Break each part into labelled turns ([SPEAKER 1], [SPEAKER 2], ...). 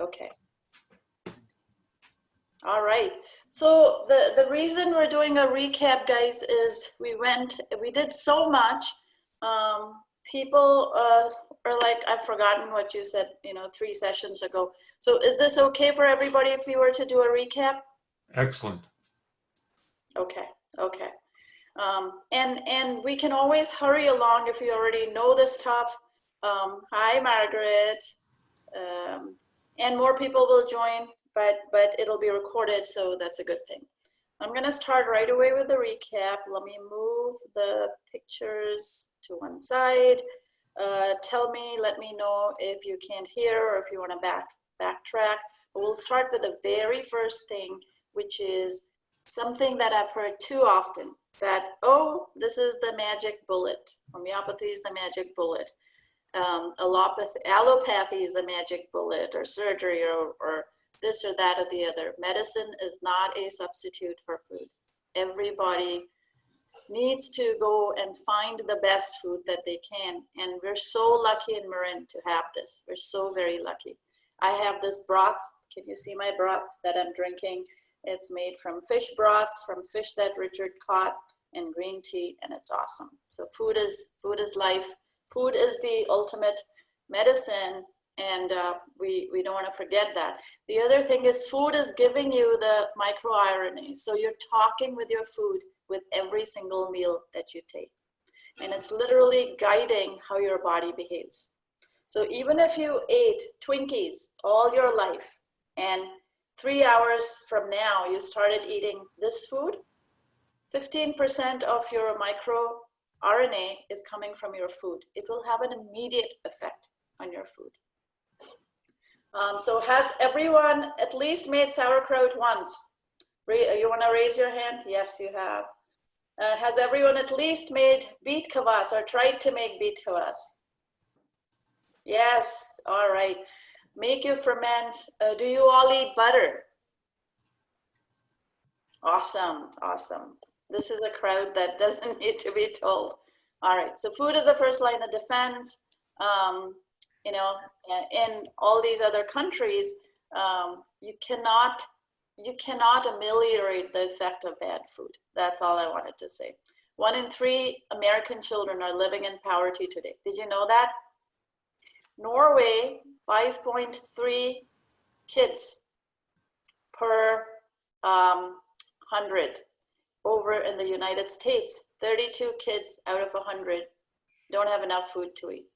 [SPEAKER 1] Okay. All right. So the reason we're doing a recap, guys, is we did so much. People are like, I've forgotten what you said, 3 sessions ago. So is this okay for everybody if we were to do a recap?
[SPEAKER 2] Excellent.
[SPEAKER 1] Okay. Okay. And we can always hurry along if you already know this stuff. Hi, Margaret. And more people will join, but it'll be recorded, so that's a good thing. I'm gonna start right away with the recap. Let me move the pictures to one side. Let me know if you can't hear or if you wanna backtrack. But we'll start with the very first thing, which is something that I've heard too often, that, oh, this is the magic bullet. Homeopathy is the magic bullet. Allopathy is the magic bullet, or surgery, or this or that or the other. Medicine is not a substitute for food. Everybody needs to go and find the best food that they can. And we're so lucky in Marin to have this. We're so very lucky. I have this broth. Can you see my broth that I'm drinking? It's made from fish broth, from fish that Richard caught, and green tea, and it's awesome. So food is life. Food is the ultimate medicine, and we don't want to forget that. The other thing is food is giving you the microRNA. So you're talking with your food with every single meal that you take. And it's literally guiding how your body behaves. So even if you ate Twinkies all your life, and 3 hours from now you started eating this food, 15% of your microRNA is coming from your food. It will have an immediate effect on your food. So has everyone at least made sauerkraut once? You want to raise your hand? Yes, you have. Has everyone at least made beet kvass or tried to make beet kvass? Yes, all right. Make your ferments. Do you all eat butter? Awesome, awesome. This is a crowd that doesn't need to be told. All right, so food is the first line of defense. In all these other countries, you cannot ameliorate the effect of bad food. That's all I wanted to say. 1 in 3 American children are living in poverty today. Did you know that? Norway, 5.3 kids per 100. Over in the United States, 32 kids out of 100 don't have enough food to eat.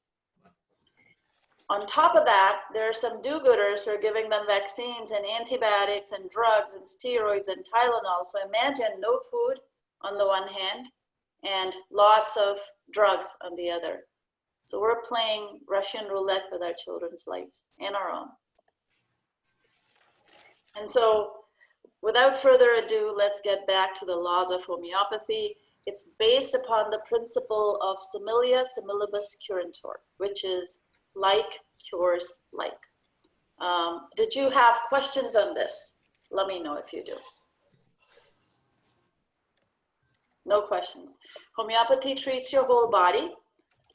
[SPEAKER 1] On top of that, there are some do-gooders who are giving them vaccines and antibiotics and drugs and steroids and Tylenol. So imagine no food on the one hand and lots of drugs on the other. So we're playing Russian roulette with our children's lives and our own. And so without further ado, let's get back to the laws of homeopathy. It's based upon the principle of similia similibus curantur, which is like cures like. Did you have questions on this? Let me know if you do. No questions. Homeopathy treats your whole body.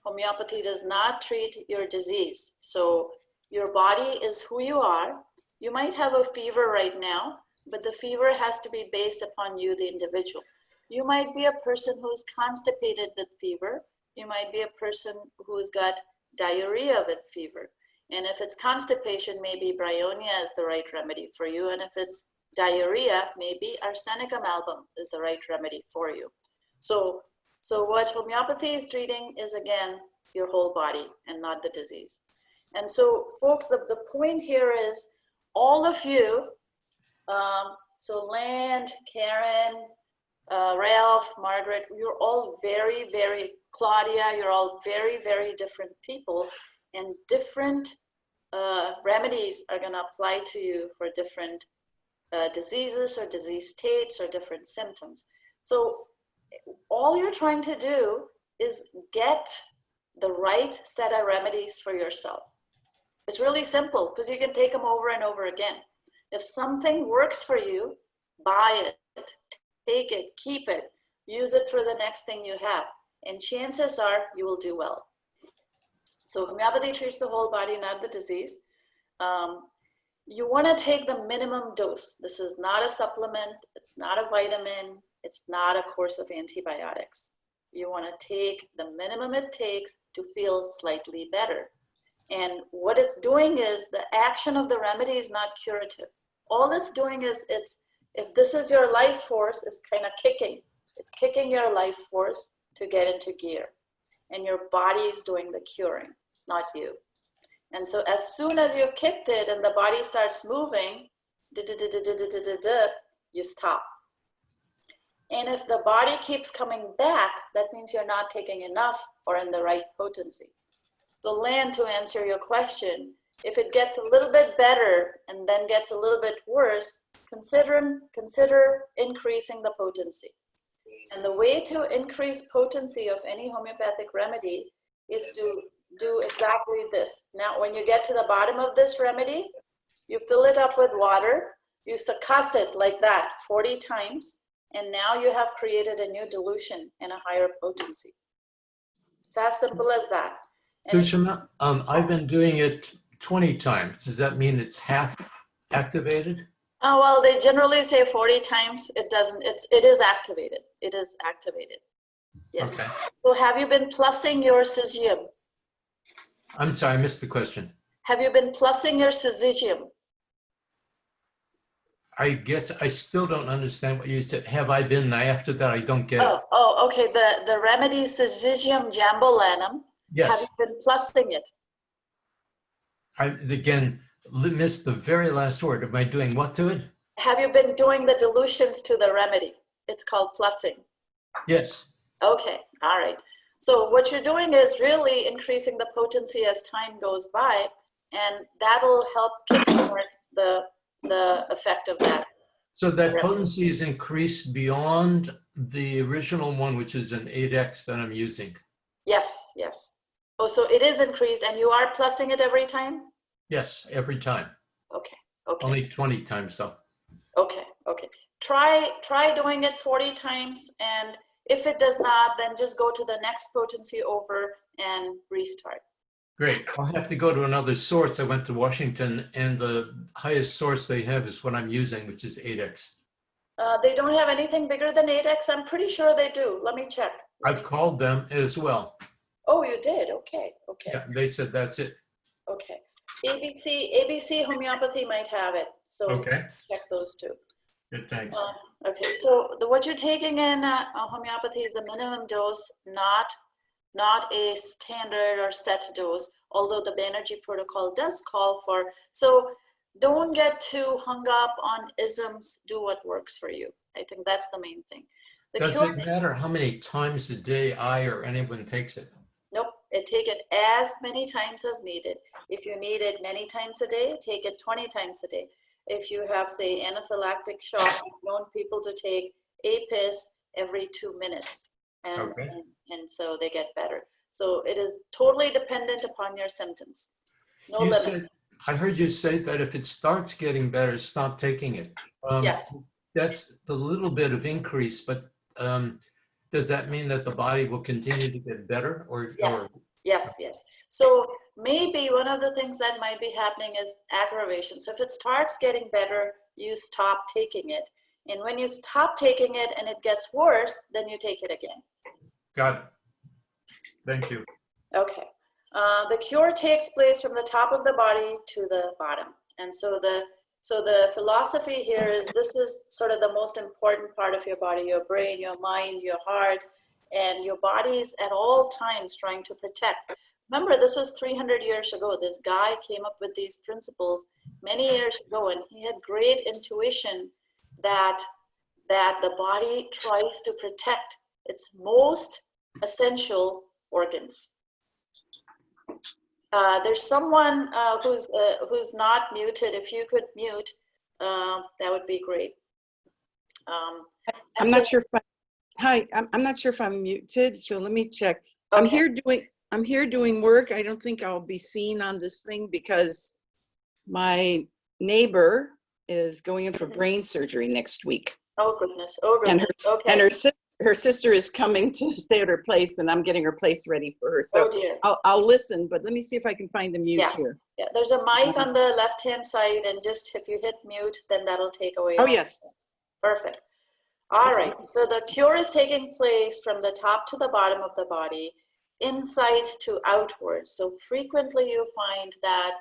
[SPEAKER 1] Homeopathy does not treat your disease. So your body is who you are. You might have a fever right now, but the fever has to be based upon you, the individual. You might be a person who's constipated with fever. You might be a person who's got diarrhea with fever. And if it's constipation, maybe bryonia is the right remedy for you. And if it's diarrhea, maybe arsenicum album is the right remedy for you. So what homeopathy is treating is, again, your whole body and not the disease. And so, folks, the point here is all of you, so Land, Karen, Ralph, Margaret, you're all very, very, Claudia, you're all very, very different people, and different remedies are going to apply to you for different diseases or disease states or different symptoms. So all you're trying to do is get the right set of remedies for yourself. It's really simple because you can take them over and over again. If something works for you, buy it, take it, keep it, use it for the next thing you have. And chances are you will do well. So homeopathy treats the whole body, not the disease. you want to take the minimum dose. This is not a supplement. It's not a vitamin. It's not a course of antibiotics. You want to take the minimum it takes to feel slightly better. And what it's doing is the action of the remedy is not curative. All it's doing is if this is your life force, it's kind of kicking. It's kicking your life force to get into gear. And your body is doing the curing, not you. And so as soon as you've kicked it and the body starts moving, you stop. And if the body keeps coming back, that means you're not taking enough or in the right potency. So Lan, to answer your question, if it gets a little bit better and then gets a little bit worse, consider increasing the potency. And the way to increase potency of any homeopathic remedy is to do exactly this. Now, when you get to the bottom of this remedy, you fill it up with water, you succuss it like that 40 times, and now you have created a new dilution and a higher potency. It's as simple as that.
[SPEAKER 2] Sushma, I've been doing it 20 times. Does that mean it's half activated?
[SPEAKER 1] Oh, well, they generally say 40 times. It doesn't, it is activated. It is activated. Yes.
[SPEAKER 2] Okay.
[SPEAKER 1] So have you been plussing your syzygium?
[SPEAKER 2] I'm sorry, I missed the question.
[SPEAKER 1] Have you been plussing your syzygium?
[SPEAKER 2] I guess I still don't understand what you said. Have I been? After that, I don't get it.
[SPEAKER 1] Oh, okay. The remedy Syzygium jambolanum.
[SPEAKER 2] Yes.
[SPEAKER 1] Have you been plussing it?
[SPEAKER 2] I, again, missed the very last word. Am I doing what to it?
[SPEAKER 1] Have you been doing the dilutions to the remedy? It's called plussing.
[SPEAKER 2] Yes.
[SPEAKER 1] Okay, all right. So what you're doing is really increasing the potency as time goes by, and that'll help kickstart the effect of that.
[SPEAKER 2] So that potency is increased beyond the original one, which is an 8X that I'm using.
[SPEAKER 1] Yes, yes. Oh, so it is increased, and you are plussing it every time?
[SPEAKER 2] Yes, every time.
[SPEAKER 1] Okay, okay.
[SPEAKER 2] Only 20 times though.
[SPEAKER 1] Okay, okay. Try doing it 40 times, and if it does not, then just go to the next potency over and restart.
[SPEAKER 2] Great. I'll have to go to another source. I went to Washington, and the highest source they have is what I'm using, which is 8X.
[SPEAKER 1] They don't have anything bigger than 8X? I'm pretty sure they do. Let me check.
[SPEAKER 2] I've called them as well.
[SPEAKER 1] Oh, you did? Okay, okay.
[SPEAKER 2] Yeah, they said that's it.
[SPEAKER 1] Okay. ABC Homeopathy might have it. So
[SPEAKER 2] Okay.
[SPEAKER 1] check those two.
[SPEAKER 2] Good, thanks.
[SPEAKER 1] Okay, so what you're taking in homeopathy is the minimum dose, not a standard or set dose, although the Banerjee protocol does call for. So don't get too hung up on isms. Do what works for you. I think that's the main thing.
[SPEAKER 2] Does it matter how many times a day I or anyone takes it?
[SPEAKER 1] Nope, take it as many times as needed. If you need it many times a day, take it 20 times a day. If you have, say, anaphylactic shock, I've known people to take APIS every 2 minutes, and so they get better. So it is totally dependent upon your symptoms. No limit.
[SPEAKER 2] I heard you say that if it starts getting better, stop taking it.
[SPEAKER 1] Yes.
[SPEAKER 2] That's the little bit of increase, but does that mean that the body will continue to get better?
[SPEAKER 1] Yes. So maybe one of the things that might be happening is aggravation. So if it starts getting better, you stop taking it. And when you stop taking it and it gets worse, then you take it again.
[SPEAKER 2] Got it. Thank you.
[SPEAKER 1] Okay. The cure takes place from the top of the body to the bottom. And so the philosophy here is this is sort of the most important part of your body, your brain, your mind, your heart, and your body's at all times trying to protect. Remember, this was 300 years ago. This guy came up with these principles many years ago, and he had great intuition that the body tries to protect its most essential organs. There's someone who's not muted. If you could mute, that would be great.
[SPEAKER 3] I'm not sure if I'm not sure if I'm muted, so let me check. Okay. I'm here doing work. I don't think I'll be seen on this thing because my neighbor is going in for brain surgery next week.
[SPEAKER 1] Oh goodness. Oh goodness.
[SPEAKER 3] And her her sister is coming to stay at her place, and I'm getting her place ready for her. So
[SPEAKER 1] Oh dear.
[SPEAKER 3] I'll listen, but let me see if I can find the mute
[SPEAKER 1] Yeah.
[SPEAKER 3] here.
[SPEAKER 1] Yeah, there's a mic on the left-hand side, and just if you hit mute, then that'll take away.
[SPEAKER 3] Oh,
[SPEAKER 1] all
[SPEAKER 3] yes.
[SPEAKER 1] Perfect. All right, so the cure is taking place from the top to the bottom of the body, inside to outward. So frequently you find that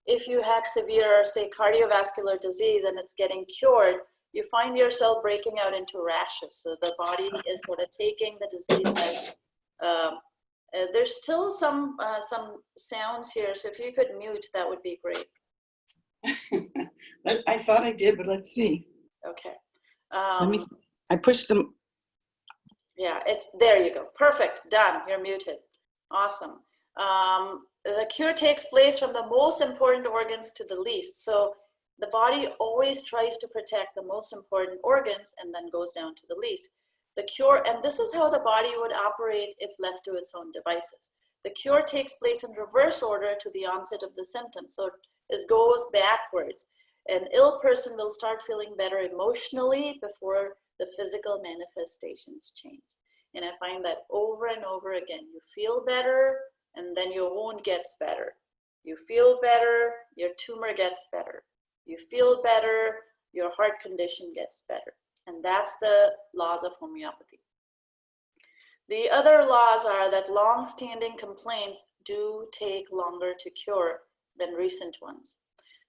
[SPEAKER 1] if you had severe, say, cardiovascular disease and it's getting cured, you find yourself breaking out into rashes. So the body is sort of taking the disease out. There's still some sounds here, so if you could mute, that would be great.
[SPEAKER 3] I thought I did, but let's see.
[SPEAKER 1] Okay.
[SPEAKER 3] I pushed them.
[SPEAKER 1] Yeah, there you go. Perfect, done, you're muted. Awesome. The cure takes place from the most important organs to the least. So the body always tries to protect the most important organs and then goes down to the least. The cure, and this is how the body would operate if left to its own devices. The cure takes place in reverse order to the onset of the symptoms. So it goes backwards. An ill person will start feeling better emotionally before the physical manifestations change. And I find that over and over again. You feel better, and then your wound gets better. You feel better, your tumor gets better. You feel better, your heart condition gets better. And that's the laws of homeopathy. The other laws are that long-standing complaints do take longer to cure than recent ones.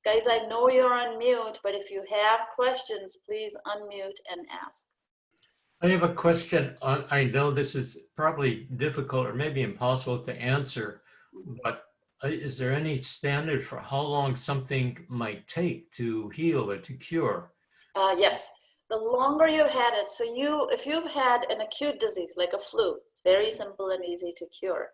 [SPEAKER 1] Guys, I know you're on mute, but if you have questions, please unmute and ask.
[SPEAKER 2] I have a question. I know this is probably difficult or maybe impossible to answer, but is there any standard for how long something might take to heal or to cure?
[SPEAKER 1] Yes, the longer you had it, so if you've had an acute disease like a flu, it's very simple and easy to cure.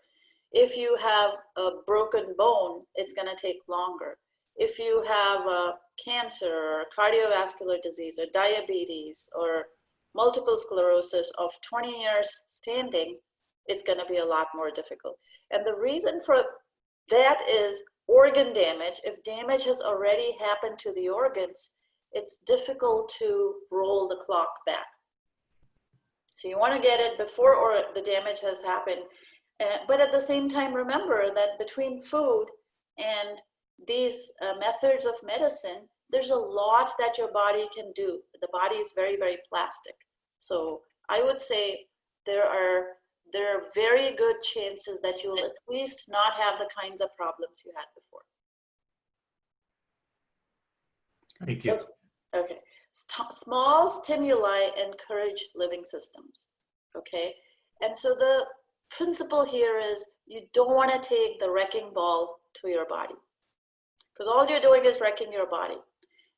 [SPEAKER 1] If you have a broken bone, it's going to take longer. If you have a cancer or cardiovascular disease or diabetes or multiple sclerosis of 20 years standing, it's going to be a lot more difficult. And the reason for that is organ damage. If damage has already happened to the organs, it's difficult to roll the clock back. So you want to get it before or the damage has happened. But at the same time, remember that between food and these methods of medicine, there's a lot that your body can do. The body is very, very plastic. So I would say there are very good chances that you'll at least not have the kinds of problems you had before.
[SPEAKER 2] Thank you.
[SPEAKER 1] Okay. Small stimuli encourage living systems. Okay. And so the principle here is you don't want to take the wrecking ball to your body, because all you're doing is wrecking your body.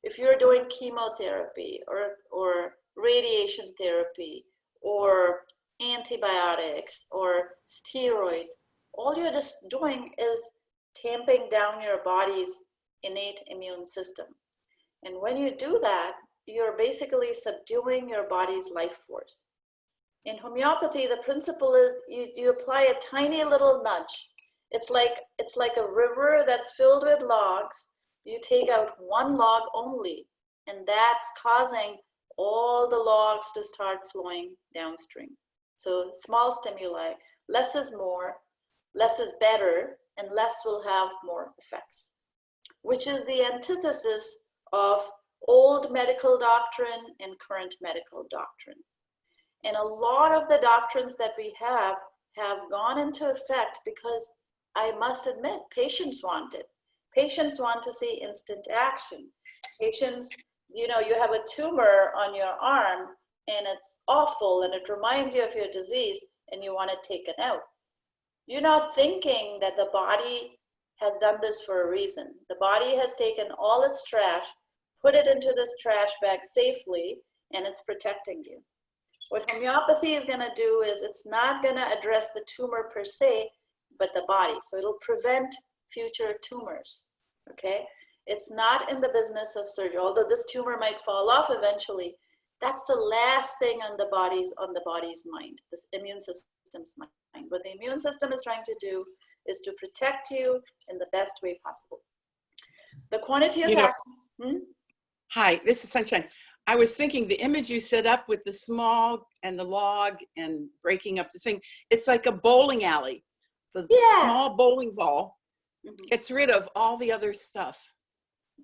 [SPEAKER 1] If you're doing chemotherapy or radiation therapy or antibiotics or steroids, all you're just doing is tamping down your body's innate immune system. And when you do that, you're basically subduing your body's life force. In homeopathy, the principle is you apply a tiny little nudge. It's like a river that's filled with logs. You take out one log only, and that's causing all the logs to start flowing downstream. So small stimuli, less is more, less is better, and less will have more effects, which is the antithesis of old medical doctrine and current medical doctrine. And a lot of the doctrines that we have gone into effect because, I must admit, patients want it. Patients want to see instant action. Patients, you have a tumor on your arm and it's awful and it reminds you of your disease and you want it taken out. You're not thinking that the body has done this for a reason. The body has taken all its trash, put it into this trash bag safely, and it's protecting you. What homeopathy is going to do is it's not going to address the tumor per se, but the body. So it'll prevent future tumors, okay? It's not in the business of surgery. Although this tumor might fall off eventually, that's the last thing on the body's mind, this immune system's mind. What the immune system is trying to do is to protect you in the best way possible. The quantity of action.
[SPEAKER 3] Hi, this is Sunshine. I was thinking the image you set up with the small and the log and breaking up the thing, it's like a bowling alley. The
[SPEAKER 1] Yeah.
[SPEAKER 3] small bowling ball
[SPEAKER 1] Mhm.
[SPEAKER 3] gets rid of all the other stuff.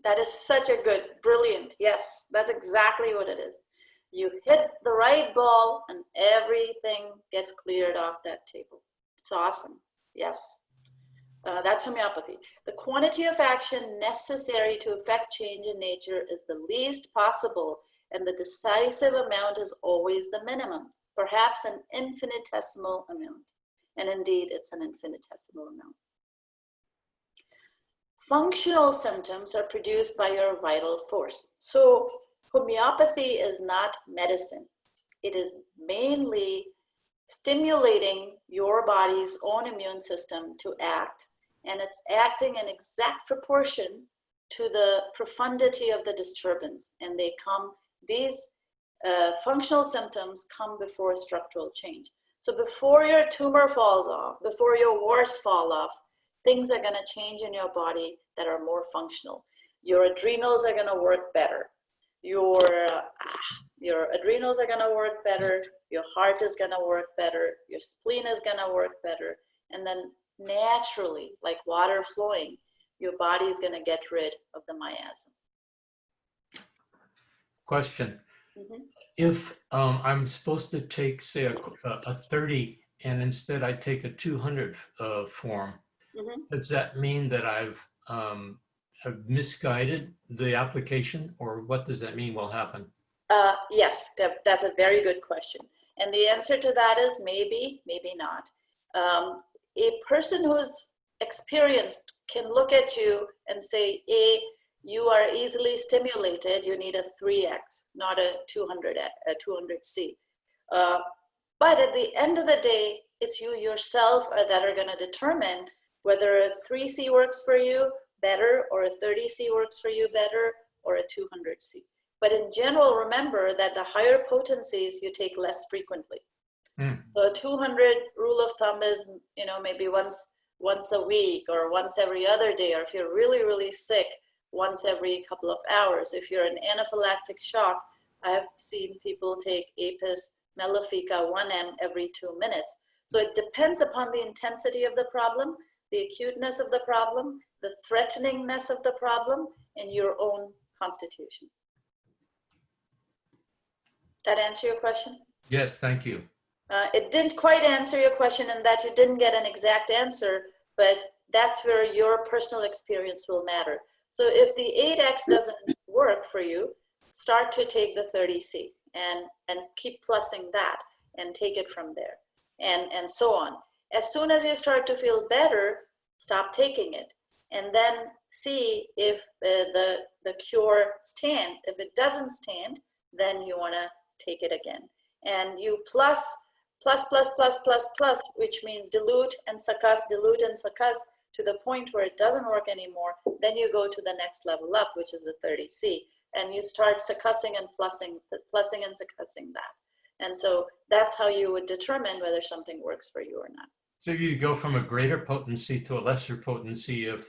[SPEAKER 1] That is such a good, brilliant. Yes, that's exactly what it is. You hit the right ball and everything gets cleared off that table. It's awesome. Yes. That's homeopathy. The quantity of action necessary to effect change in nature is the least possible, and the decisive amount is always the minimum, perhaps an infinitesimal amount. And indeed, it's an infinitesimal amount. Functional symptoms are produced by your vital force. So homeopathy is not medicine. It is mainly stimulating your body's own immune system to act, and it's acting in exact proportion to the profundity of the disturbance. And these functional symptoms come before structural change. So before your tumor falls off, before your warts fall off, things are going to change in your body that are more functional. Your adrenals are going to work better. Your adrenals are going to work better. Your heart is going to work better. Your spleen is going to work better. And then naturally, like water flowing, your body is going to get rid of the miasm.
[SPEAKER 2] Question.
[SPEAKER 1] Mm-hmm.
[SPEAKER 2] If I'm supposed to take, say, a 30 and instead I take a 200 form,
[SPEAKER 1] Mm-hmm.
[SPEAKER 2] does that mean that I've misguided the application, or what does that mean will happen?
[SPEAKER 1] Yes, that's a very good question. And the answer to that is maybe, maybe not. A person who's experienced can look at you and say, you are easily stimulated, you need a 3x, not a 200C. But at the end of the day, it's you yourself that are going to determine whether a 3C works for you better, or a 30C works for you better, or a 200C. But in general, remember that the higher potencies you take less frequently. So a 200 rule of thumb is, maybe once a week, or once every other day, or if you're really, really sick, once every couple of hours. If you're in anaphylactic shock, I have seen people take Apis mellifica 1M every 2 minutes. So it depends upon the intensity of the problem, the acuteness of the problem, the threateningness of the problem, and your own constitution. That answer your question?
[SPEAKER 2] Yes, thank you.
[SPEAKER 1] It didn't quite answer your question in that you didn't get an exact answer, but that's where your personal experience will matter. So if the 8X doesn't work for you, start to take the 30C and keep plussing that and take it from there, and so on. As soon as you start to feel better, stop taking it, and then see if the cure stands. If it doesn't stand, then you want to take it again. And you plus, which means dilute and succuss to the point where it doesn't work anymore. Then you go to the next level up, which is the 30C, and you start succussing and plussing and succussing that. And so that's how you would determine whether something works for you or not.
[SPEAKER 2] So you go from a greater potency to a lesser potency if,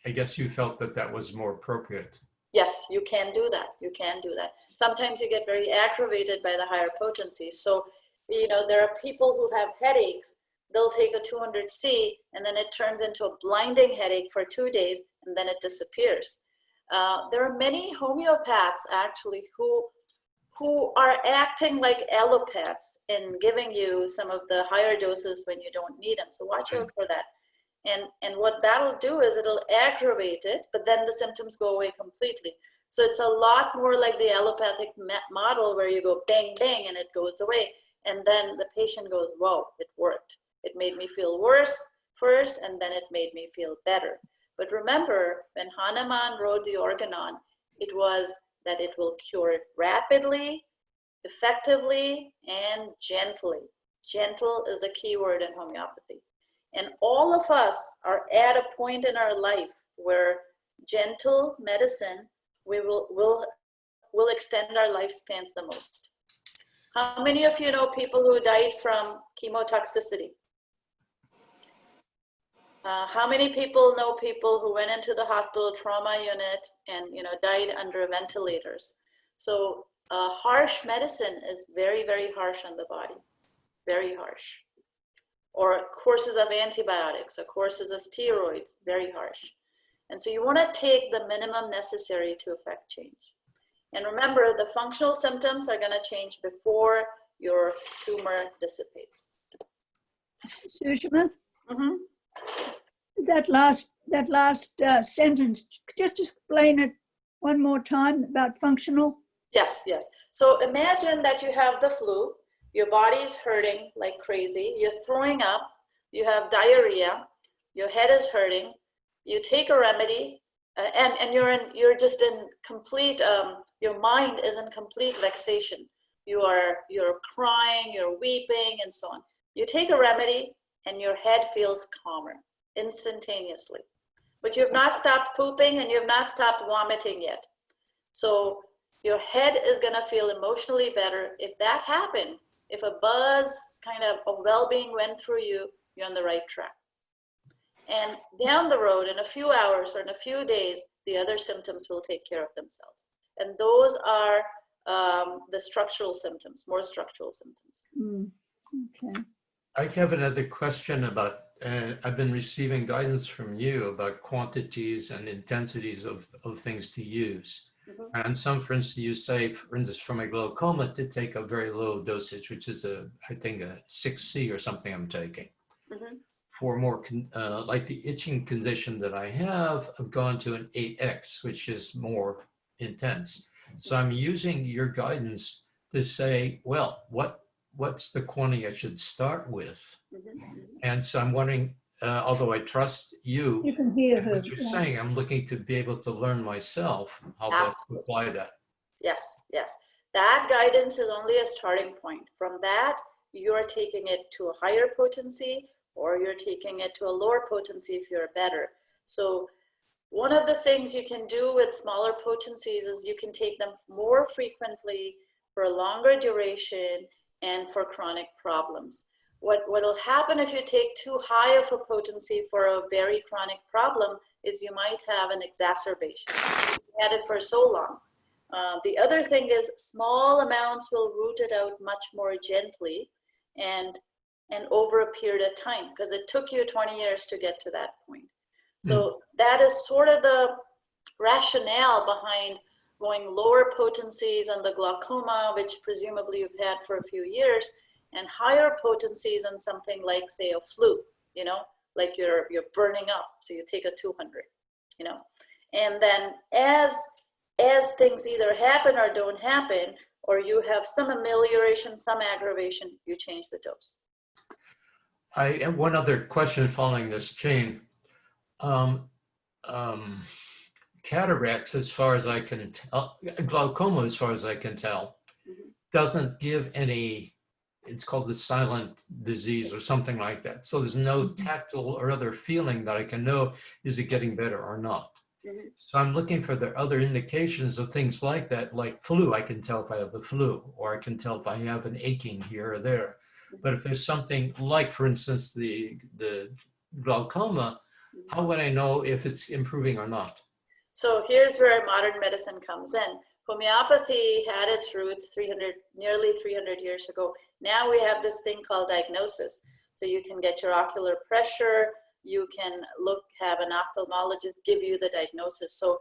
[SPEAKER 2] I guess you felt that was more appropriate.
[SPEAKER 1] Yes, you can do that. You can do that. Sometimes you get very aggravated by the higher potency. So, there are people who have headaches. They'll take a 200C and then it turns into a blinding headache for 2 days and then it disappears. There are many homeopaths actually who are acting like allopaths and giving you some of the higher doses when you don't need them. So watch out for that. And what that'll do is it'll aggravate it, but then the symptoms go away completely. So it's a lot more like the allopathic model where you go bang, bang, and it goes away. And then the patient goes, whoa, it worked. It made me feel worse first, and then it made me feel better. But remember, when Hahnemann wrote the Organon, it was that it will cure rapidly, effectively, and gently. Gentle is the key word in homeopathy. And all of us are at a point in our life where gentle medicine will extend our lifespans the most. How many of you know people who died from chemotoxicity? How many people know people who went into the hospital trauma unit and died under ventilators? So harsh medicine is very, very harsh on the body, very harsh. Or courses of antibiotics, or courses of steroids, very harsh. And so you want to take the minimum necessary to affect change. And remember, the functional symptoms are going to change before your tumor dissipates.
[SPEAKER 4] Sushma,
[SPEAKER 1] Mm-hmm.
[SPEAKER 4] that last sentence, just explain it one more time about functional.
[SPEAKER 1] Yes, yes. So imagine that you have the flu, your body's hurting like crazy, you're throwing up, you have diarrhea, your head is hurting, you take a remedy, and you're just in complete, your mind is in complete vexation. You're crying, you're weeping, and so on. You take a remedy, and your head feels calmer instantaneously. But you have not stopped pooping, and you have not stopped vomiting yet. So your head is going to feel emotionally better. If that happened, if a buzz kind of well-being went through you, you're on the right track. And down the road, in a few hours or in a few days, the other symptoms will take care of themselves. And those are the structural symptoms, more structural symptoms.
[SPEAKER 4] Okay.
[SPEAKER 2] I have another question about, I've been receiving guidance from you about quantities and intensities of things to use.
[SPEAKER 1] Mm-hmm.
[SPEAKER 2] And some, for instance, you say, for instance, for my glaucoma, to take a very low dosage, which is I think a 6C or something I'm taking.
[SPEAKER 1] Mm-hmm.
[SPEAKER 2] For more, like the itching condition that I have, I've gone to an 8X, which is more intense. So I'm using your guidance to say, well, what's the quantity I should start with?
[SPEAKER 1] Mm-hmm.
[SPEAKER 2] And so I'm wondering, although I trust you,
[SPEAKER 4] You can hear her.
[SPEAKER 2] what you're saying, I'm looking to be able to learn myself how best to apply that.
[SPEAKER 1] Yes, yes. That guidance is only a starting point. From that, you're taking it to a higher potency, or you're taking it to a lower potency if you're better. So one of the things you can do with smaller potencies is you can take them more frequently for a longer duration and for chronic problems. What will happen if you take too high of a potency for a very chronic problem is you might have an exacerbation. You had it for so long. The other thing is small amounts will root it out much more gently and over a period of time, because it took you 20 years to get to that point. So that is sort of the rationale behind going lower potencies on the glaucoma, which presumably you've had for a few years, and higher potencies on something like, say, a flu, like you're burning up, so you take a 200, and then as things either happen or don't happen, or you have some amelioration, some aggravation, you change the dose.
[SPEAKER 2] I have one other question following this chain. Cataracts, as far as I can tell, glaucoma, as far as I can tell, doesn't give any, it's called the silent disease or something like that. So there's no tactile or other feeling that I can know, is it getting better or not? So I'm looking for the other indications of things like that, like flu. I can tell if I have the flu, or I can tell if I have an aching here or there. But if there's something like, for instance, the glaucoma, how would I know if it's improving or not?
[SPEAKER 1] So here's where modern medicine comes in. Homeopathy had its roots nearly 300 years ago. Now we have this thing called diagnosis. So you can get your ocular pressure, you can have an ophthalmologist give you the diagnosis. So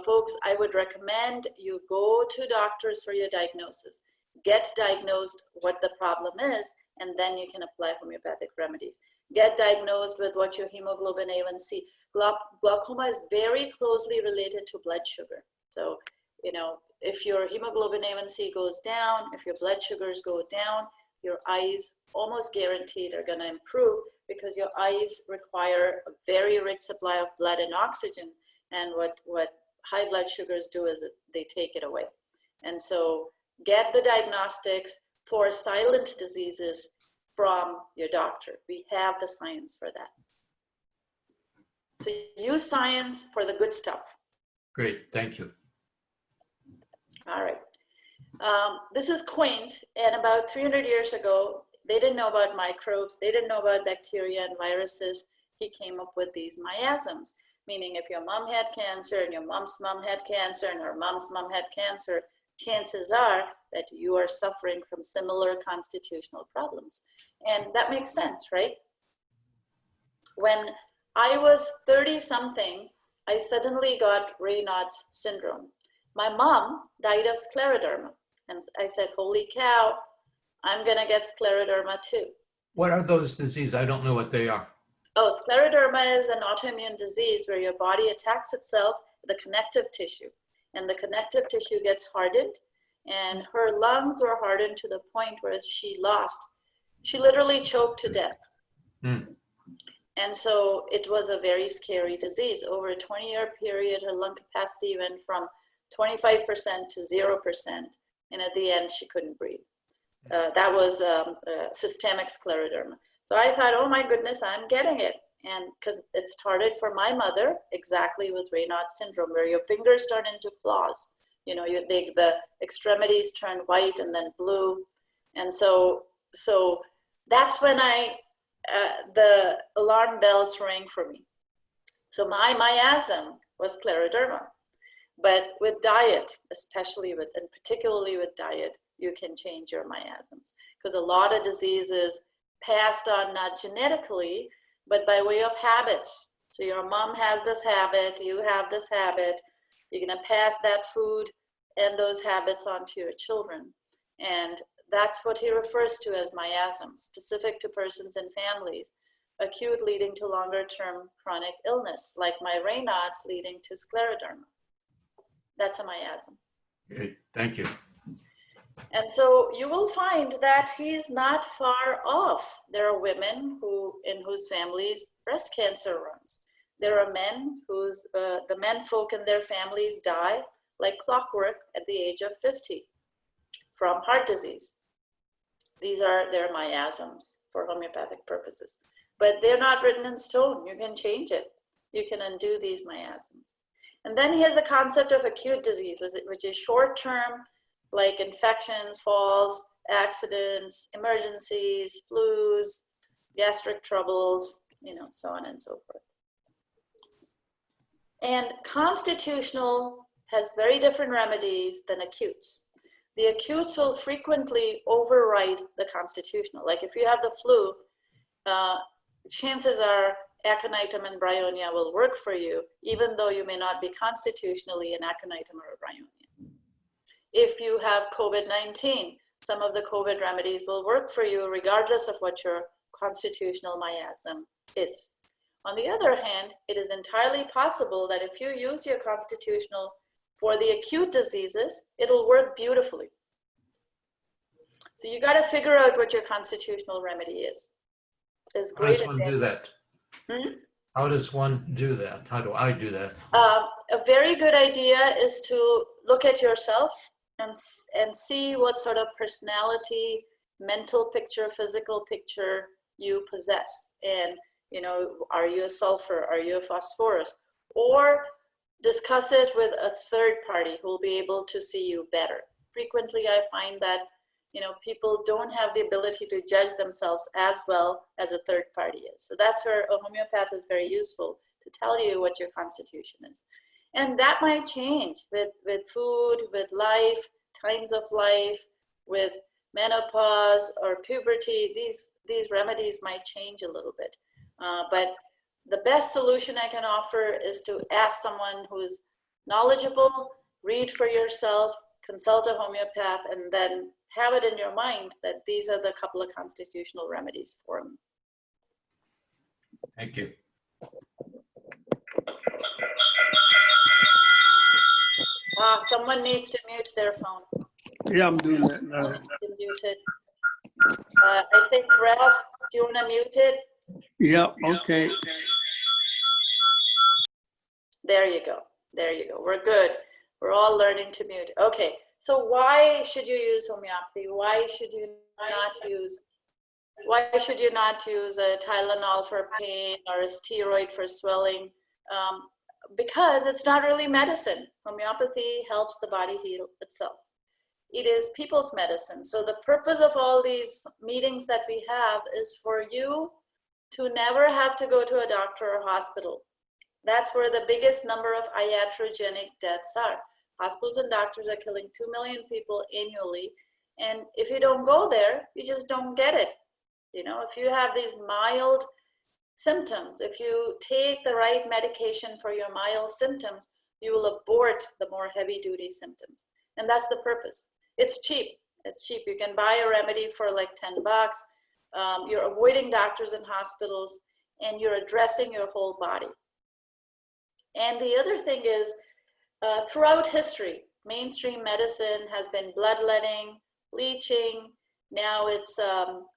[SPEAKER 1] folks, I would recommend you go to doctors for your diagnosis. Get diagnosed what the problem is, and then you can apply homeopathic remedies. Get diagnosed with what your hemoglobin A1C. Glaucoma is very closely related to blood sugar. So, if your hemoglobin A1C goes down, if your blood sugars go down, your eyes almost guaranteed are going to improve, because your eyes require a very rich supply of blood and oxygen. And what high blood sugars do is they take it away. And so get the diagnostics for silent diseases from your doctor. We have the science for that. So use science for the good stuff.
[SPEAKER 2] Great, thank you.
[SPEAKER 1] All right. This is quaint, and about 300 years ago, they didn't know about microbes, they didn't know about bacteria and viruses. He came up with these miasms, meaning if your mom had cancer and your mom's mom had cancer and her mom's mom had cancer, chances are that you are suffering from similar constitutional problems. And that makes sense, right? When I was 30 something, I suddenly got Raynaud's syndrome. My mom died of scleroderma. And I said, holy cow, I'm gonna get scleroderma too.
[SPEAKER 2] What are those diseases? I don't know what they are.
[SPEAKER 1] Oh, scleroderma is an autoimmune disease where your body attacks itself, the connective tissue, and the connective tissue gets hardened, and her lungs were hardened to the point where she literally choked to death. And so it was a very scary disease. Over a 20-year period, her lung capacity went from 25% to 0%. And at the end, she couldn't breathe. That was systemic scleroderma. So I thought, oh my goodness, I'm getting it. And because it started for my mother exactly with Raynaud's syndrome, where your fingers turn into claws. You know, the extremities turn white and then blue. And so that's when the alarm bells rang for me. So my miasm was scleroderma. But with diet, and particularly with diet, you can change your miasms. Because a lot of diseases passed on not genetically, but by way of habits. So your mom has this habit, you have this habit, you're gonna pass that food and those habits on to your children. And that's what he refers to as miasms, specific to persons and families, acute leading to longer term chronic illness, like my Raynaud's leading to scleroderma. That's a miasm.
[SPEAKER 2] Okay, thank you.
[SPEAKER 1] And so you will find that he's not far off. There are women in whose families breast cancer runs. There are men whose, the men folk in their families die like clockwork at the age of 50 from heart disease. These are their miasms for homeopathic purposes. But they're not written in stone. You can change it. You can undo these miasms. And then he has a concept of acute disease, which is short-term, like infections, falls, accidents, emergencies, flus, gastric troubles, you know, so on and so forth. And constitutional has very different remedies than acutes. The acutes will frequently override the constitutional. Like if you have the flu, chances are aconitum and bryonia will work for you, even though you may not be constitutionally an aconitum or a bryonia. If you have COVID-19, some of the COVID remedies will work for you regardless of what your constitutional miasm is. On the other hand, it is entirely possible that if you use your constitutional for the acute diseases, it'll work beautifully. So you got to figure out what your constitutional remedy is. There's
[SPEAKER 2] How does one do that? How does one do that? How do I do that?
[SPEAKER 1] A very good idea is to look at yourself and see what sort of personality, mental picture, physical picture you possess. And, you know, are you a sulfur? Are you a phosphorus? Or discuss it with a third party who will be able to see you better. Frequently, I find that, you know, people don't have the ability to judge themselves as well as a third party is. So that's where a homeopath is very useful to tell you what your constitution is. And that might change with food, with life, times of life, with menopause or puberty. These remedies might change a little bit. But the best solution I can offer is to ask someone who's knowledgeable, read for yourself, consult a homeopath, and then have it in your mind that these are the couple of constitutional remedies for me.
[SPEAKER 2] Thank you.
[SPEAKER 1] Someone needs to mute their phone.
[SPEAKER 5] Yeah, I'm doing that now.
[SPEAKER 1] Mute it. I think Ralph, do you want to mute it?
[SPEAKER 5] Yeah, okay.
[SPEAKER 1] There you go. There you go. We're good. We're all learning to mute. Okay. So why should you use homeopathy? Why should you not use a Tylenol for pain or a steroid for swelling? Because it's not really medicine. Homeopathy helps the body heal itself. It is people's medicine. So the purpose of all these meetings that we have is for you to never have to go to a doctor or hospital. That's where the biggest number of iatrogenic deaths are. Hospitals and doctors are killing 2 million people annually. And if you don't go there, you just don't get it. You know, if you have these mild symptoms, if you take the right medication for your mild symptoms, you will abort the more heavy duty symptoms. And that's the purpose. It's cheap. It's cheap. You can buy a remedy for like 10 bucks. You're avoiding doctors and hospitals, and you're addressing your whole body. And the other thing is, throughout history, mainstream medicine has been bloodletting, leeching. Now it's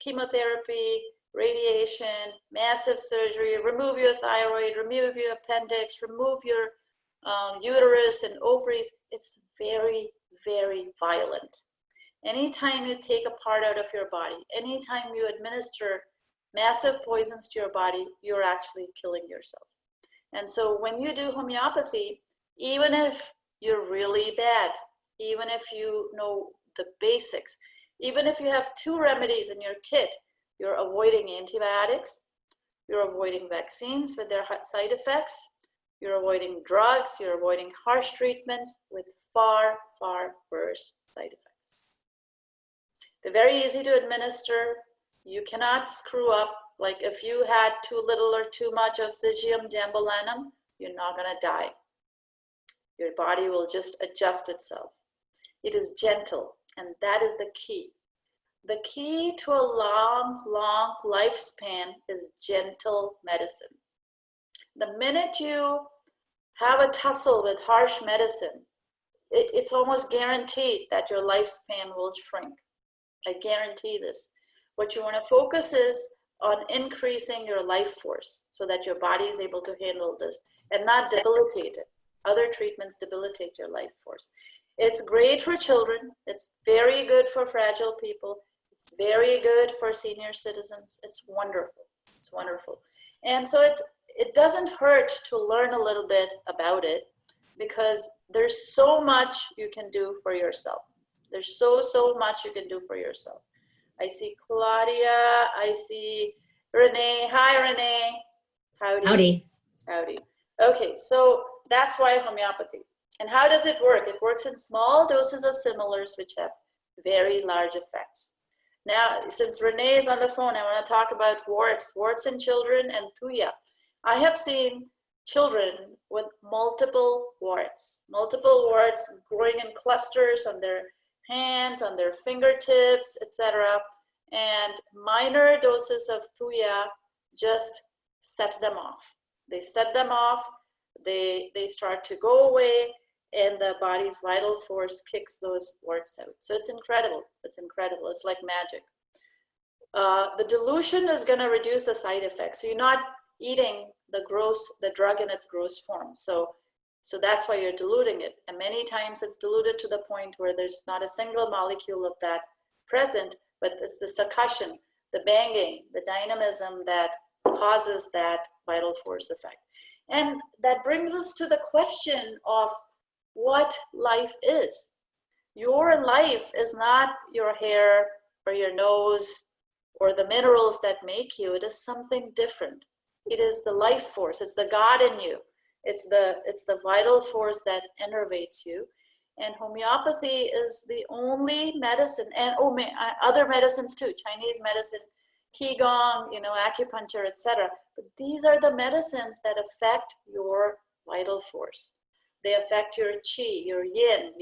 [SPEAKER 1] chemotherapy, radiation, massive surgery, remove your thyroid, remove your appendix, remove your uterus and ovaries. It's very, very violent. Anytime you take a part out of your body, anytime you administer massive poisons to your body, you're actually killing yourself. And so when you do homeopathy, even if you're really bad, even if you know the basics, even if you have 2 remedies in your kit, you're avoiding antibiotics, you're avoiding vaccines with their side effects, you're avoiding drugs, you're avoiding harsh treatments with far, far worse side effects. They're very easy to administer. You cannot screw up. Like if you had too little or too much of Syzygium jambolanum, you're not gonna die. Your body will just adjust itself. It is gentle, and that is the key. The key to a long, long lifespan is gentle medicine. The minute you have a tussle with harsh medicine, it's almost guaranteed that your lifespan will shrink. I guarantee this. What you want to focus is on increasing your life force so that your body is able to handle this and not debilitate it. Other treatments debilitate your life force. It's great for children. It's very good for fragile people. It's very good for senior citizens. It's wonderful. It's wonderful. And so it doesn't hurt to learn a little bit about it, because there's so much you can do for yourself. There's so much you can do for yourself. I see Claudia. I see Renee. Hi, Renee. Howdy.
[SPEAKER 6] Howdy.
[SPEAKER 1] Howdy. Okay, so that's why homeopathy. And how does it work? It works in small doses of similars, which have very large effects. Now, since Renee is on the phone, I want to talk about warts in children and thuya. I have seen children with multiple warts growing in clusters on their hands, on their fingertips, etc. And minor doses of thuya just set them off. They set them off, they start to go away, and the body's vital force kicks those warts out. So it's incredible. It's incredible. It's like magic. The dilution is going to reduce the side effects. So you're not eating the drug in its gross form. So that's why you're diluting it. And many times it's diluted to the point where there's not a single molecule of that present, but it's the succussion, the banging, the dynamism that causes that vital force effect. And that brings us to the question of what life is. Your life is not your hair or your nose or the minerals that make you. It is something different. It is the life force. It's the God in you. It's the vital force that enervates you. And homeopathy is the only medicine, and other medicines too, Chinese medicine, Qigong, acupuncture, etc. But these are the medicines that affect your vital force. They affect your qi, your yin,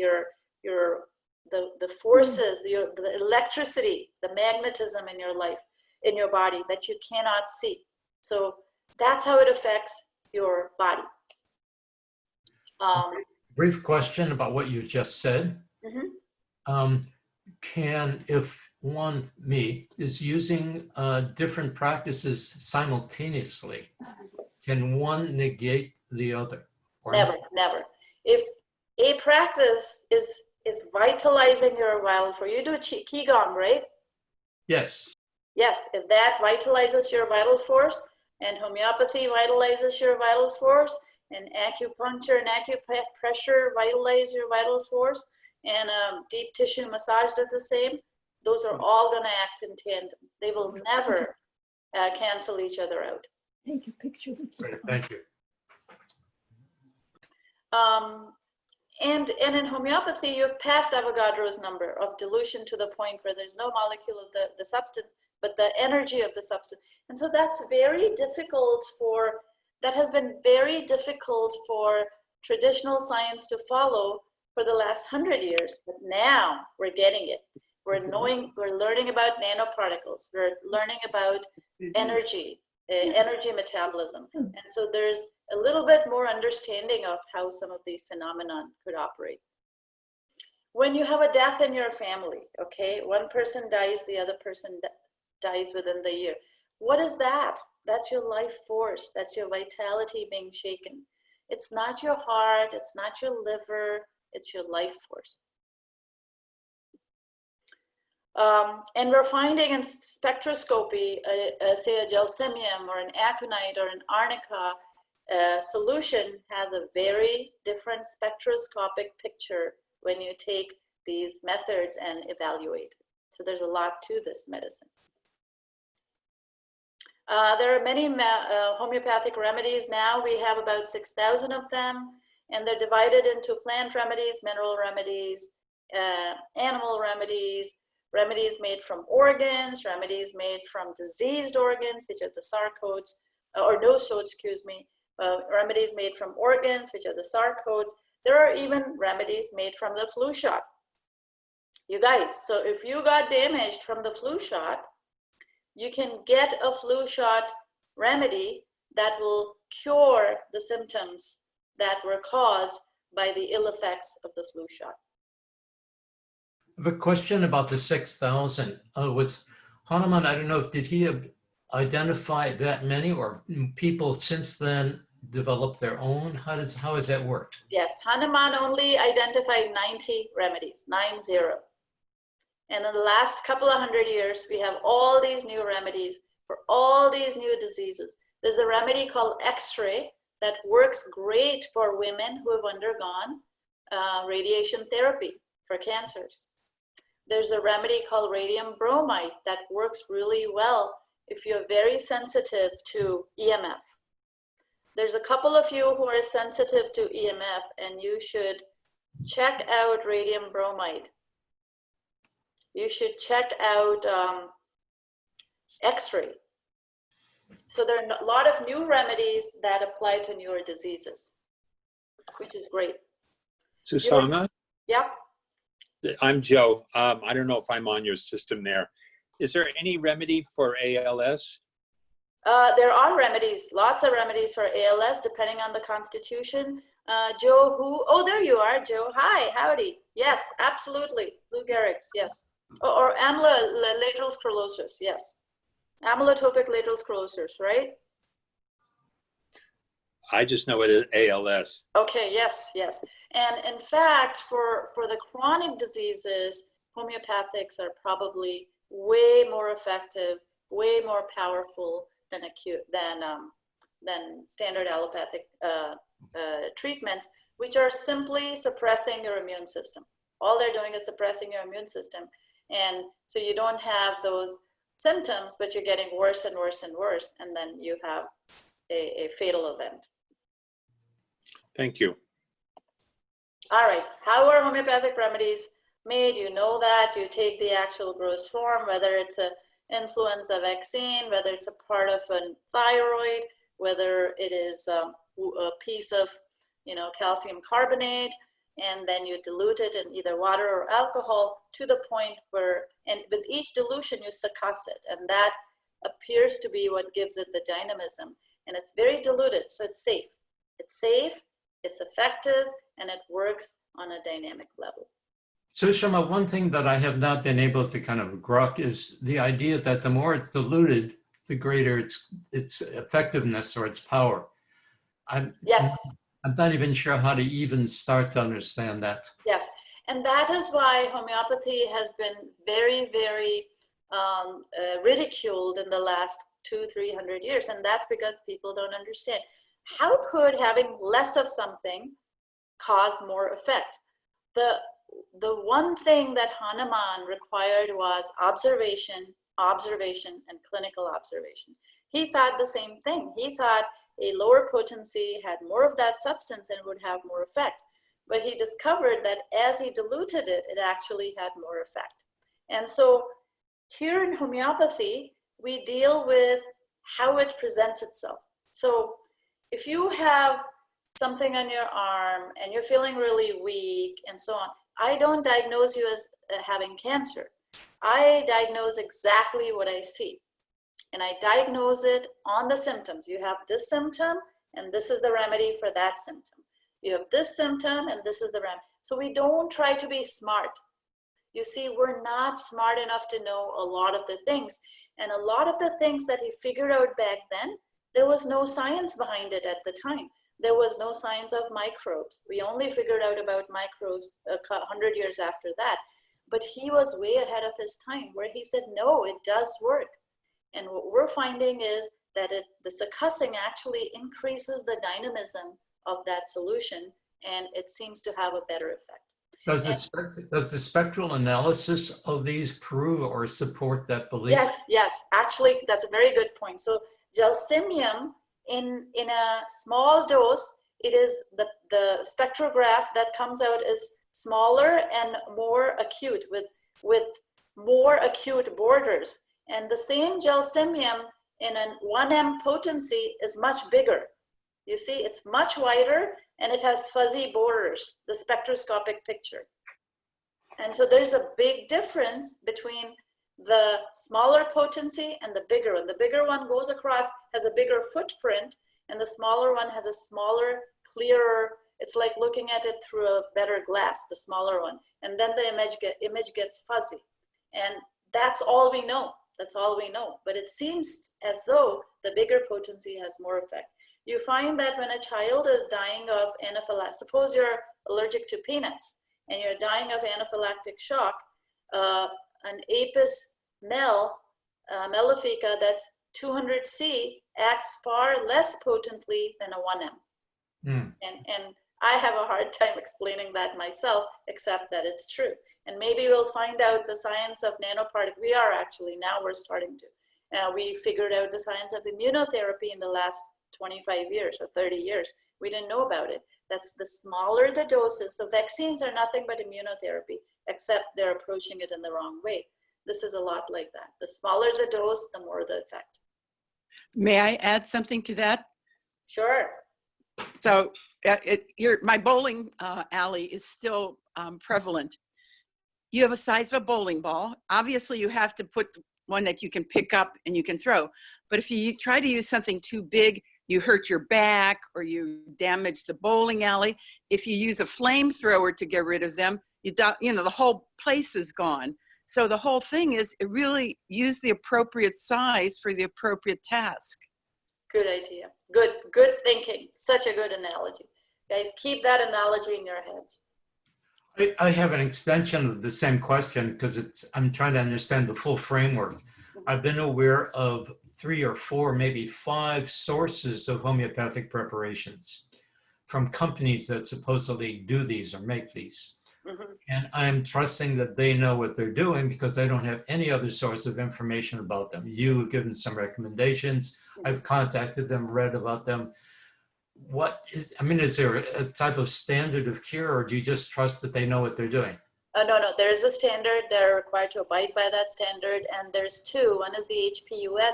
[SPEAKER 1] the forces, the electricity, the magnetism in your life, in your body that you cannot see. So that's how it affects your body.
[SPEAKER 2] Brief question about what you just said.
[SPEAKER 1] Mm-hmm.
[SPEAKER 2] If me is using different practices simultaneously, can one negate the other?
[SPEAKER 1] Never. If a practice is vitalizing your vital force, you do Qigong, right?
[SPEAKER 2] Yes.
[SPEAKER 1] Yes, if that vitalizes your vital force, and homeopathy vitalizes your vital force, and acupuncture and acupressure vitalize your vital force, and deep tissue massage does the same, those are all going to act in tandem. They will never cancel each other out.
[SPEAKER 4] Take a picture.
[SPEAKER 2] Great, thank you.
[SPEAKER 1] And in homeopathy, you've passed Avogadro's number of dilution to the point where there's no molecule of the substance, but the energy of the substance. And so that's very difficult that has been very difficult for traditional science to follow for the last 100 years. But now we're getting it. We're learning about nanoparticles. We're learning about energy metabolism. And so there's a little bit more understanding of how some of these phenomena could operate. When you have a death in your family, okay, one person dies, the other person dies within the year. What is that? That's your life force. That's your vitality being shaken. It's not your heart, it's not your liver, it's your life force. And we're finding in spectroscopy, say a gelsemium or an aconite or an arnica solution has a very different spectroscopic picture when you take these methods and evaluate. So there's a lot to this medicine. There are many homeopathic remedies now. We have about 6,000 of them, and they're divided into plant remedies, mineral remedies, animal remedies, remedies made from organs, remedies made from diseased organs, which are the sarcodes, or no-shodes, excuse me, remedies made from organs, which are the sarcodes. There are even remedies made from the flu shot. You guys, so if you got damaged from the flu shot, you can get a flu shot remedy that will cure the symptoms that were caused by the ill effects of the flu shot.
[SPEAKER 2] I have a question about the 6,000. Was Hanuman, I don't know, did he identify that many, or people since then developed their own? How has that worked?
[SPEAKER 1] Yes, Hanuman only identified 90 remedies, 90. And in the last couple of 100 years, we have all these new remedies for all these new diseases. There's a remedy called X-ray that works great for women who have undergone radiation therapy for cancers. There's a remedy called radium bromide that works really well if you're very sensitive to EMF. There's a couple of you who are sensitive to EMF, and you should check out radium bromide. You should check out X-ray. So there are a lot of new remedies that apply to newer diseases, which is great.
[SPEAKER 6] Susanna?
[SPEAKER 1] Yep.
[SPEAKER 6] I'm Joe. I don't know if I'm on your system there. Is there any remedy for ALS?
[SPEAKER 1] There are remedies, lots of remedies for ALS, depending on the constitution. Joe, oh, there you are, Joe. Hi, howdy. Yes, absolutely. Lou Gehrig's, yes. Or lateral sclerosis, yes. Amylotopic lateral sclerosis, right?
[SPEAKER 6] I just know it is ALS.
[SPEAKER 1] Okay, yes, yes. And in fact, for the chronic diseases, homeopathics are probably way more effective, way more powerful than standard allopathic treatments, which are simply suppressing your immune system. All they're doing is suppressing your immune system. And so you don't have those symptoms, but you're getting worse and worse and worse, and then you have a fatal event.
[SPEAKER 6] Thank you.
[SPEAKER 1] All right, how are homeopathic remedies made? You know that. You take the actual gross form, whether it's an influenza vaccine, whether it's a part of a thyroid, whether it is a piece of calcium carbonate, and then you dilute it in either water or alcohol to the point where, and with each dilution you succuss it, and that appears to be what gives it the dynamism. And it's very diluted, so it's safe. It's safe, it's effective, and it works on a dynamic level.
[SPEAKER 2] So Shama, one thing that I have not been able to kind of grok is the idea that the more it's diluted, the greater its effectiveness or its power.
[SPEAKER 1] Yes.
[SPEAKER 2] I'm not even sure how to even start to understand that.
[SPEAKER 1] Yes, and that is why homeopathy has been very, very ridiculed in the last 200-300 years, and that's because people don't understand. How could having less of something cause more effect? The one thing that Hanuman required was observation, and clinical observation. He thought the same thing. He thought a lower potency had more of that substance and would have more effect. but he discovered that as he diluted it, it actually had more effect. And so here in homeopathy, we deal with how it presents itself. So if you have something on your arm and you're feeling really weak and so on, I don't diagnose you as having cancer. I diagnose exactly what I see. And I diagnose it on the symptoms. You have this symptom, and this is the remedy for that symptom. You have this symptom, and this is the remedy. So we don't try to be smart. You see, we're not smart enough to know a lot of the things. And a lot of the things that he figured out back then, there was no science behind it at the time. There was no science of microbes. We only figured out about microbes 100 years after that. But he was way ahead of his time, where he said, no, it does work. And what we're finding is that the succussing actually increases the dynamism of that solution, and it seems to have a better effect.
[SPEAKER 2] Does the spectral analysis of these prove or support that belief?
[SPEAKER 1] Yes, actually, that's a very good point. So gelsemium, in a small dose, it is the spectrograph that comes out is smaller and more acute with more acute borders. And the same gelsemium in an 1M potency is much bigger. You see, it's much wider and it has fuzzy borders, the spectroscopic picture. And so there's a big difference between the smaller potency and the bigger one. The bigger one goes across, has a bigger footprint, and the smaller one has a smaller, clearer, it's like looking at it through a better glass, the smaller one. And then the image gets fuzzy. And that's all we know. That's all we know. But it seems as though the bigger potency has more effect. You find that when a child is dying of anaphylaxis, suppose you're allergic to peanuts and you're dying of anaphylactic shock, an Apis mellifica that's 200C acts far less potently than a 1M. And I have a hard time explaining that myself, except that it's true. And maybe we'll find out the science of nanoparticles. We are actually, now we're starting to. We figured out the science of immunotherapy in the last 25 years or 30 years. We didn't know about it. That's the smaller the doses. So vaccines are nothing but immunotherapy, except they're approaching it in the wrong way. This is a lot like that. The smaller the dose, the more the effect.
[SPEAKER 3] May I add something to that?
[SPEAKER 1] Sure.
[SPEAKER 3] So my bowling alley is still prevalent. You have a size of a bowling ball. Obviously, you have to put one that you can pick up and you can throw. But if you try to use something too big, you hurt your back or you damage the bowling alley. If you use a flamethrower to get rid of them, the whole place is gone. So the whole thing is really use the appropriate size for the appropriate task.
[SPEAKER 1] Good idea. Good thinking. Such a good analogy. Guys, keep that analogy in your heads.
[SPEAKER 2] I have an extension of the same question because I'm trying to understand the full framework. I've been aware of 3 or 4, maybe 5 sources of homeopathic preparations from companies that supposedly do these or make these. And I'm trusting that they know what they're doing because I don't have any other source of information about them. You have given some recommendations. I've contacted them, read about them. Is there a type of standard of care, or do you just trust that they know what they're doing?
[SPEAKER 1] No, there is a standard. They're required to abide by that standard. And there's 2. One is the HPUS.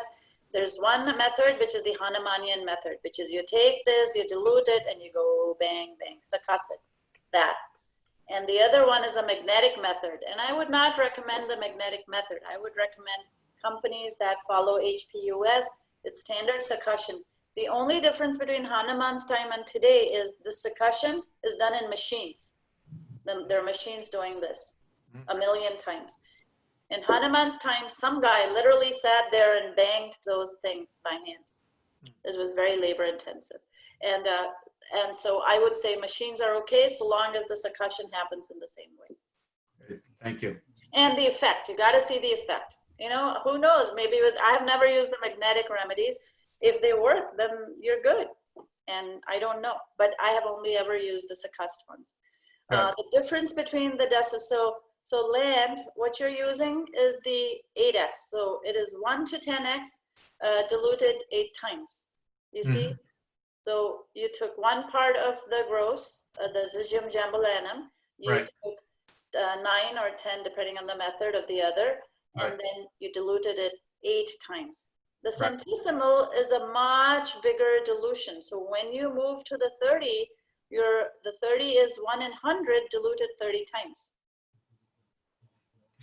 [SPEAKER 1] There's one method, which is the Hahnemannian method, which is you take this, you dilute it, and you go bang, bang, succuss it. That. And the other one is a magnetic method. And I would not recommend the magnetic method. I would recommend companies that follow HPUS. It's standard succussion. The only difference between Hahnemann's time and today is the succussion is done in machines. There are machines doing this a million times. In Hahnemann's time, some guy literally sat there and banged those things by hand. It was very labor intensive. And so I would say machines are okay so long as the succussion happens in the same way.
[SPEAKER 2] Great. Thank you.
[SPEAKER 1] And the effect, you got to see the effect. Who knows? Maybe I've never used the magnetic remedies. If they work, then you're good. And I don't know, but I have only ever used the succussed ones.
[SPEAKER 2] Right.
[SPEAKER 1] The difference between the decimals, so land, what you're using is the 8x. So it is 1 to 10x diluted 8 times. You see? So you took one part of the gross, the Zygium jambulanum. You
[SPEAKER 2] Right.
[SPEAKER 1] took 9 or 10, depending on the method of the other, and
[SPEAKER 2] Right.
[SPEAKER 1] then you diluted it 8 times. The
[SPEAKER 2] Right.
[SPEAKER 1] centesimal is a much bigger dilution. So when you move to the 30, the 30 is 1 in 100 diluted 30 times.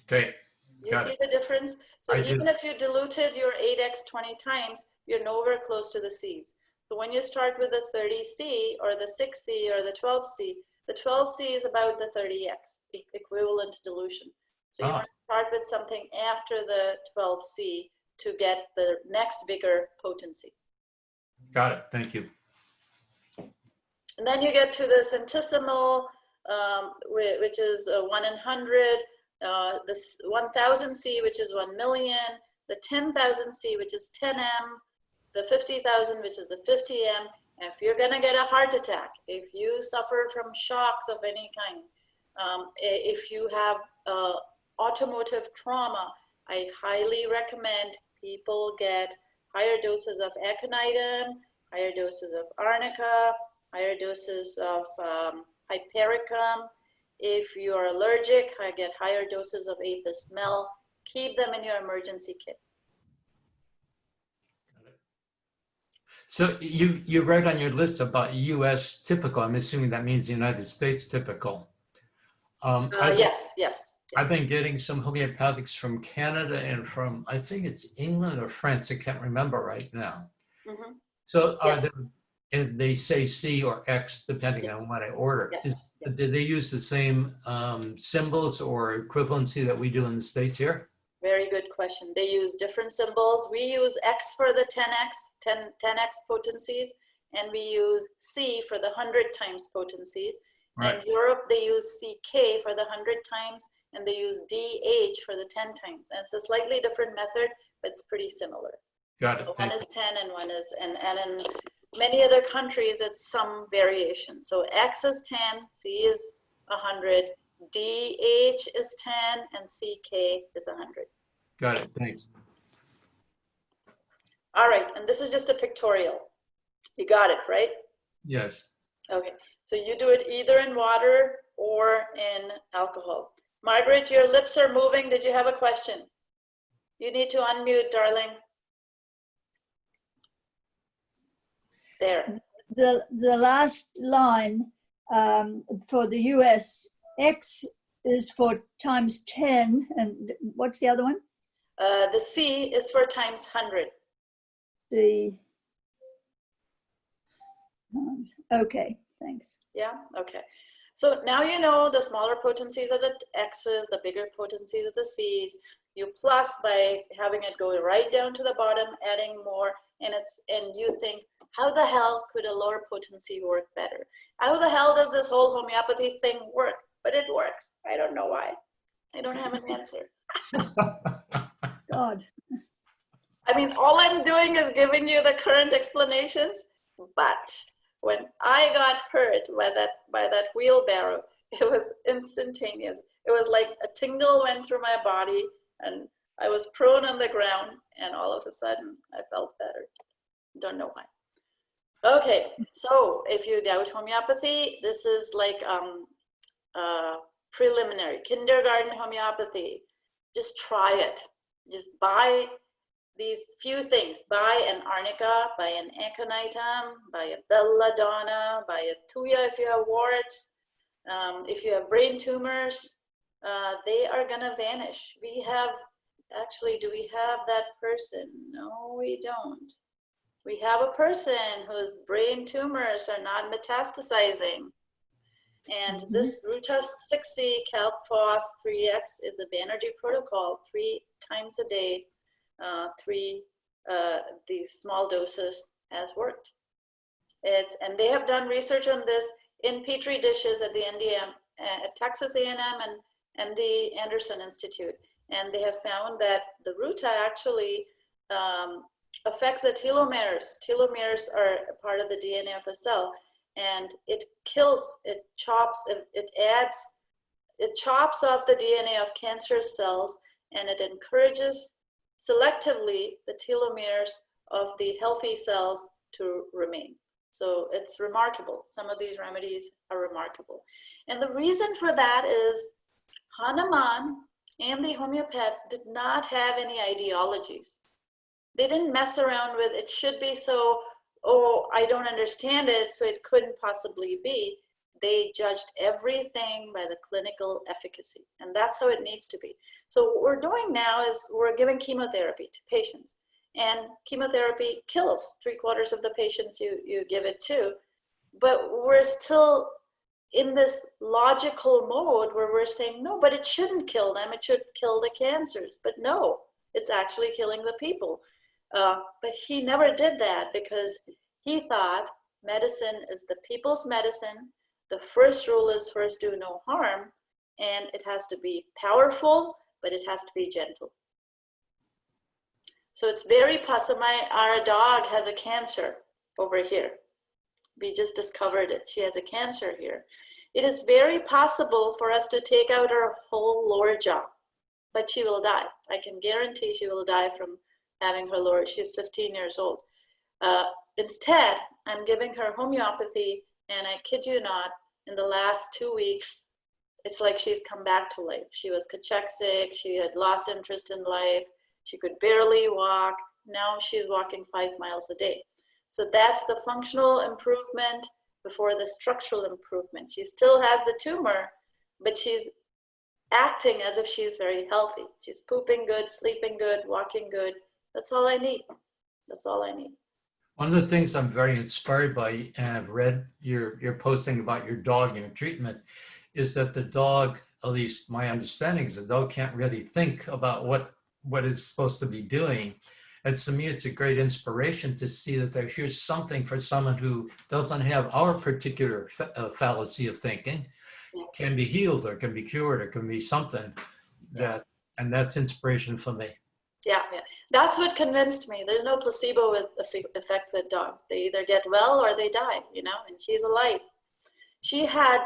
[SPEAKER 2] Okay.
[SPEAKER 1] You
[SPEAKER 2] Got
[SPEAKER 1] see
[SPEAKER 2] it.
[SPEAKER 1] the difference? So
[SPEAKER 2] I do.
[SPEAKER 1] even if you diluted your 8x 20 times, you're nowhere close to the C's. So when you start with the 30C or the 6C or the 12C, the 12C is about the 30x, equivalent dilution. So you
[SPEAKER 2] Ah.
[SPEAKER 1] want to start with something after the 12C to get the next bigger potency.
[SPEAKER 2] Got it. Thank you.
[SPEAKER 1] And then you get to the centesimal, which is 1 in 100, the 1000C, which is 1 million, the 10,000C, which is 10M, the 50,000, which is the 50M. And if you're gonna get a heart attack, if you suffer from shocks of any kind, if you have automotive trauma, I highly recommend people get higher doses of aconitum, higher doses of arnica, higher doses of hypericum. If you are allergic, I get higher doses of apis mel. Keep them in your emergency kit.
[SPEAKER 2] So you write on your list about U.S. typical. I'm assuming that means United States typical.
[SPEAKER 1] Yes.
[SPEAKER 2] I've been getting some homeopathics from Canada and from, I think it's England or France. I can't remember right now.
[SPEAKER 1] Mhm.
[SPEAKER 2] So are
[SPEAKER 1] Yes.
[SPEAKER 2] there, and they say C or X depending on what I order.
[SPEAKER 1] Yes.
[SPEAKER 2] Do they use the same symbols or equivalency that we do in the States here?
[SPEAKER 1] Very good question. They use different symbols. We use X for the 10x potencies, and we use C for the 100 times potencies.
[SPEAKER 2] Right.
[SPEAKER 1] In Europe, they use CK for the 100 times, and they use DH for the 10 times. And it's a slightly different method, but it's pretty similar.
[SPEAKER 2] Got it.
[SPEAKER 1] One
[SPEAKER 2] Thank
[SPEAKER 1] is 10 and one is, and in many other countries, it's some variation. So X is 10, C is 100, DH is 10, and CK is 100.
[SPEAKER 2] Got it. Thanks.
[SPEAKER 1] All right, and this is just a pictorial. You got it, right?
[SPEAKER 2] Yes.
[SPEAKER 1] Okay, so you do it either in water or in alcohol. Margaret, your lips are moving. Did you have a question? You need to unmute, darling. There.
[SPEAKER 4] The last line for the US, X is for times 10, and what's the other one?
[SPEAKER 1] The C is for times 100.
[SPEAKER 4] The okay, thanks.
[SPEAKER 1] Yeah, okay. So now you know the smaller potencies of the X's, the bigger potencies of the C's. You plus by having it go right down to the bottom, adding more, and you think, how the hell could a lower potency work better? How the hell does this whole homeopathy thing work? But it works. I don't know why. I don't have an answer.
[SPEAKER 4] God.
[SPEAKER 1] I mean, all I'm doing is giving you the current explanations, but when I got hurt by that wheelbarrow, it was instantaneous. It was like a tingle went through my body and I was prone on the ground and all of a sudden I felt better. Don't know why. Okay, so if you doubt homeopathy, this is like preliminary, kindergarten homeopathy. Just try it. Just buy these few things. Buy an arnica, buy an aconitum, buy a belladonna, buy a thuya if you have warts. If you have brain tumors, they are gonna vanish. We have, actually, do we have that person? No, we don't. We have a person whose brain tumors are not metastasizing. And this Rutas 6C Calp Phos 3X is the Banerjee protocol, 3 times a day. These small doses has worked. And they have done research on this in Petri dishes at the at Texas A&M and MD Anderson Institute. And they have found that the Ruta actually affects the telomeres. Telomeres are a part of the DNA of a cell, and it kills, it chops, it chops off the DNA of cancerous cells, and it encourages selectively the telomeres of the healthy cells to remain. So it's remarkable. Some of these remedies are remarkable. And the reason for that is Hanuman and the homeopaths did not have any ideologies. They didn't mess around with it should be so, oh, I don't understand it, so it couldn't possibly be. They judged everything by the clinical efficacy, and that's how it needs to be. So what we're doing now is we're giving chemotherapy to patients, and chemotherapy kills 3/4 of the patients you give it to, but we're still in this logical mode where we're saying, no, but it shouldn't kill them, it should kill the cancers. But no, it's actually killing the people. But he never did that because he thought medicine is the people's medicine. The first rule is first do no harm, and it has to be powerful, but it has to be gentle. So it's very possible, our dog has a cancer over here. We just discovered it. She has a cancer here. It is very possible for us to take out her whole lower jaw, but she will die. I can guarantee she will die from having her lower, she's 15 years old. Instead, I'm giving her homeopathy, and I kid you not, in the last 2 weeks, it's like she's come back to life. She was cachexia, she had lost interest in life, she could barely walk. Now she's walking 5 miles a day. So that's the functional improvement before the structural improvement. She still has the tumor, but she's acting as if she's very healthy. She's pooping good, sleeping good, walking good. That's all I need. That's all I need.
[SPEAKER 2] One of the things I'm very inspired by, and I've read your posting about your dog and your treatment, is that the dog, at least my understanding is the dog can't really think about what it's supposed to be doing. And to me, it's a great inspiration to see that here's something for someone who doesn't have our particular fallacy of thinking, can be healed or can be cured or can be something that, and that's inspiration for me.
[SPEAKER 1] Yeah, that's what convinced me. There's no placebo effect with dogs. They either get well or they die, you know, and she's alive. She had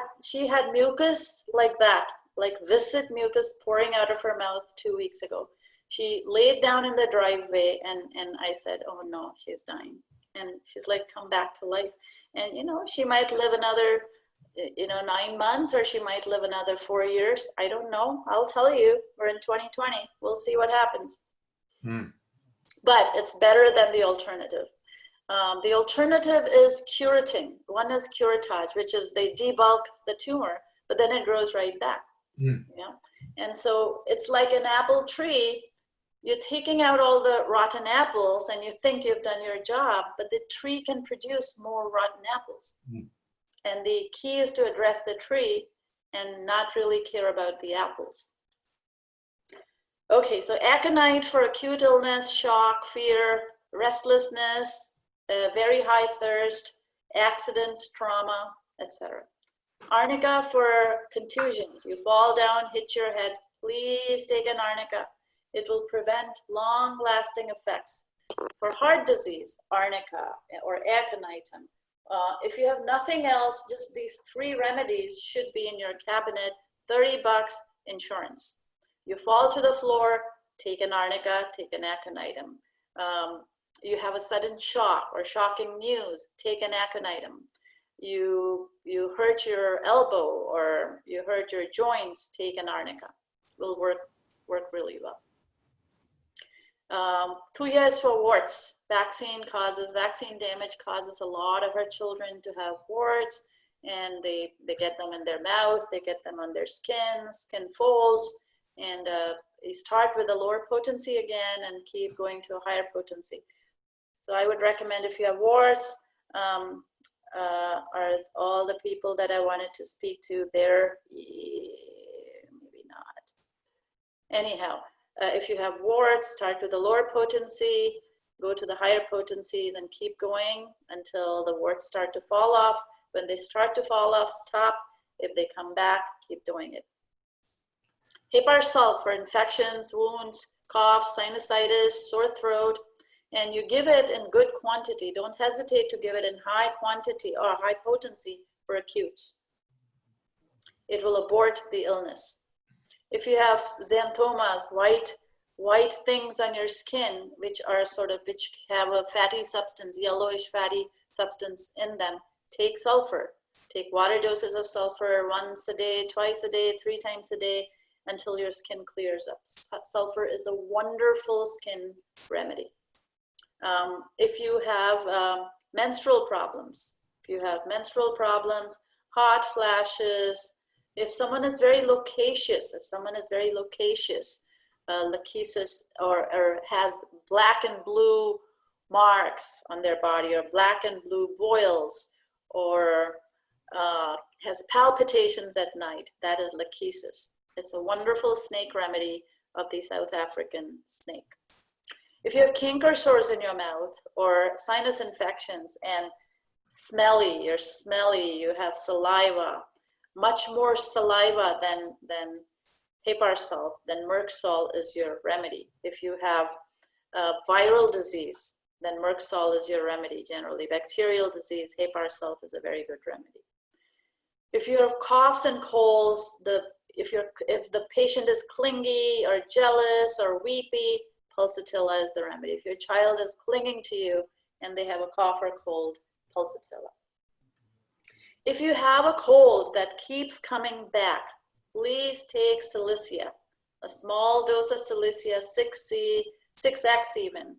[SPEAKER 1] mucus like that, like viscid mucus pouring out of her mouth 2 weeks ago. She laid down in the driveway, and I said, oh no, she's dying. And she's like, come back to life. And, you know, she might live another, 9 months, or she might live another 4 years. I don't know. I'll tell you, we're in 2020. We'll see what happens. But it's better than the alternative. The alternative is curating. One is curettage, which is they debulk the tumor, but then it grows right back. Yeah. And so it's like an apple tree. You're taking out all the rotten apples and you think you've done your job, but the tree can produce more rotten apples. And the key is to address the tree and not really care about the apples. Okay, so aconite for acute illness, shock, fear, restlessness, very high thirst, accidents, trauma, etc. Arnica for contusions. You fall down, hit your head, please take an arnica. It will prevent long-lasting effects. For heart disease, arnica or aconitum. If you have nothing else, just these 3 remedies should be in your cabinet, $30, insurance. You fall to the floor, take an arnica, take an aconitum. You have a sudden shock or shocking news, take an aconitum. You hurt your elbow or you hurt your joints, take an arnica. Will work really well. Tuya is for warts. Vaccine damage causes a lot of our children to have warts, and they get them in their mouth, they get them on their skin folds, and you start with a lower potency again and keep going to a higher potency. So I would recommend, if you have warts, are all the people that I wanted to speak to there? Maybe not. Anyhow, if you have warts, start with the lower potency, go to the higher potencies and keep going until the warts start to fall off. When they start to fall off, stop. If they come back, keep doing it. Hepar salt for infections, wounds, cough, sinusitis, sore throat, and you give it in good quantity. Don't hesitate to give it in high quantity or high potency for acutes. It will abort the illness. If you have xanthomas, white things on your skin, which have a fatty substance, yellowish fatty substance in them, take sulfur. Take water doses of sulfur once a day, twice a day, 3 times a day until your skin clears up. Sulfur is a wonderful skin remedy. If you have menstrual problems, hot flashes, if someone is very loquacious, lachesis, or has black and blue marks on their body, or black and blue boils, or has palpitations at night, that is lachesis. It's a wonderful snake remedy of the South African snake. If you have canker sores in your mouth or sinus infections and you're smelly, you have saliva, much more saliva than Hepar salt, then Merck salt is your remedy. If you have viral disease, then Merck salt is your remedy generally. Bacterial disease, Hepar salt is a very good remedy. If you have coughs and colds, if the patient is clingy or jealous or weepy, pulsatilla is the remedy. If your child is clinging to you and they have a cough or cold, pulsatilla. If you have a cold that keeps coming back, please take Cilicia, a small dose of Cilicia, 6x even,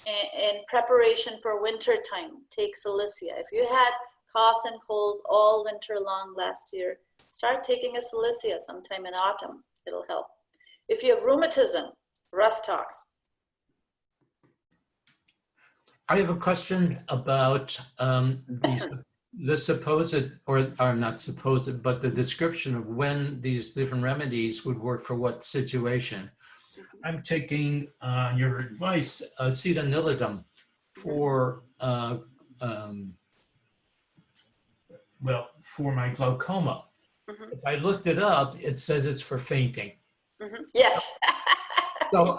[SPEAKER 1] in preparation for winter time. Take Cilicia. If you had coughs and colds all winter long last year, start taking a Cilicia sometime in autumn. It'll help. If you have rheumatism, Rhus tox.
[SPEAKER 2] I have a question about the supposed, or not supposed, but the description of when these different remedies would work for what situation. I'm taking your advice, acetanilidum, for for my glaucoma.
[SPEAKER 1] Mm-hmm.
[SPEAKER 2] If I looked it up, it says it's for fainting.
[SPEAKER 1] Mm-hmm. Yes.
[SPEAKER 2] So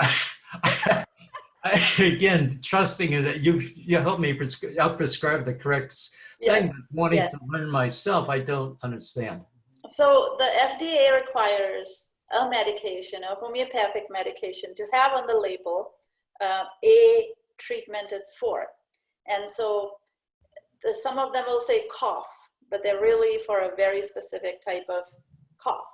[SPEAKER 2] again, trusting that you help me prescribe the correct thing, but wanting to learn myself, I don't understand.
[SPEAKER 1] So the FDA requires a medication, a homeopathic medication, to have on the label a treatment it's for. And so some of them will say cough, but they're really for a very specific type of cough.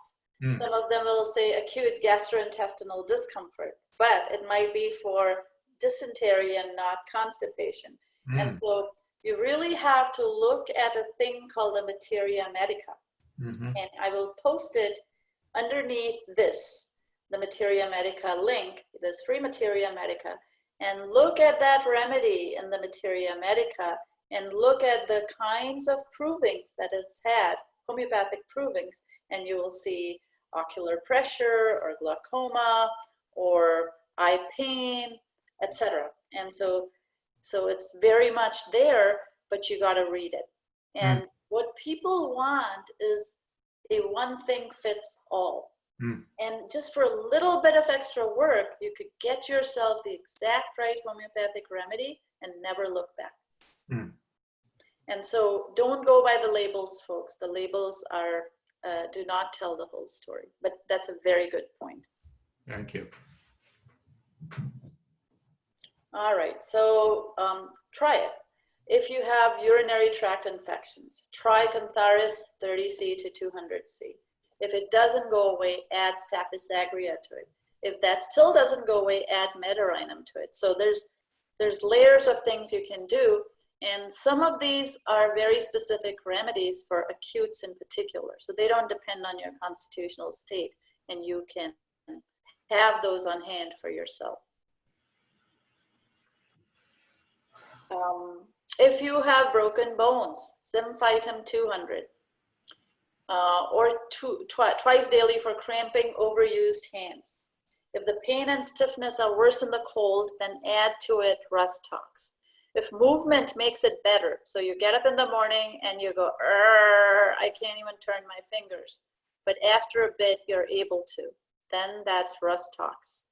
[SPEAKER 1] Some of them will say acute gastrointestinal discomfort, but it might be for dysentery and not constipation. And so you really have to look at a thing called the materia medica. And I will post it underneath this, the materia medica link, this free materia medica, and look at that remedy in the materia medica and look at the kinds of provings that it's had, homeopathic provings, and you will see ocular pressure or glaucoma or eye pain, etc. And so it's very much there, but you got to read it. And what people want is a one thing fits all. And just for a little bit of extra work, you could get yourself the exact right homeopathic remedy and never look back. And so don't go by the labels, folks. The labels are do not tell the whole story, but that's a very good point.
[SPEAKER 2] Thank you.
[SPEAKER 1] All right, so try it. If you have urinary tract infections, try Cantharis 30C to 200C. If it doesn't go away, add Staphylococcus aureus to it. If that still doesn't go away, add Medarinum to it. So there's layers of things you can do, and some of these are very specific remedies for acutes in particular. So they don't depend on your constitutional state, and you can have those on hand for yourself. If you have broken bones, Symphytum 200, or twice daily for cramping, overused hands. If the pain and stiffness are worse in the cold, then add to it Rhus tox. If movement makes it better, so you get up in the morning and you go, I can't even turn my fingers, but after a bit you're able to, then that's Rhus tox.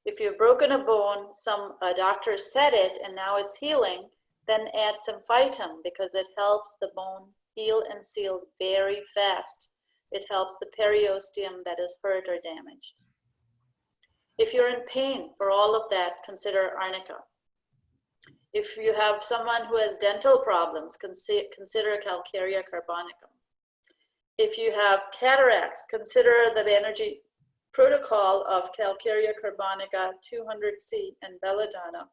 [SPEAKER 1] If you've broken a bone, some doctor said it and now it's healing, then add Symphytum because it helps the bone heal and seal very fast. It helps the periosteum that is hurt or damaged. If you're in pain for all of that, consider arnica. If you have someone who has dental problems, consider Calcarea carbonicum. If you have cataracts, consider the Banerjee protocol of Calcarea carbonica 200C and belladonna.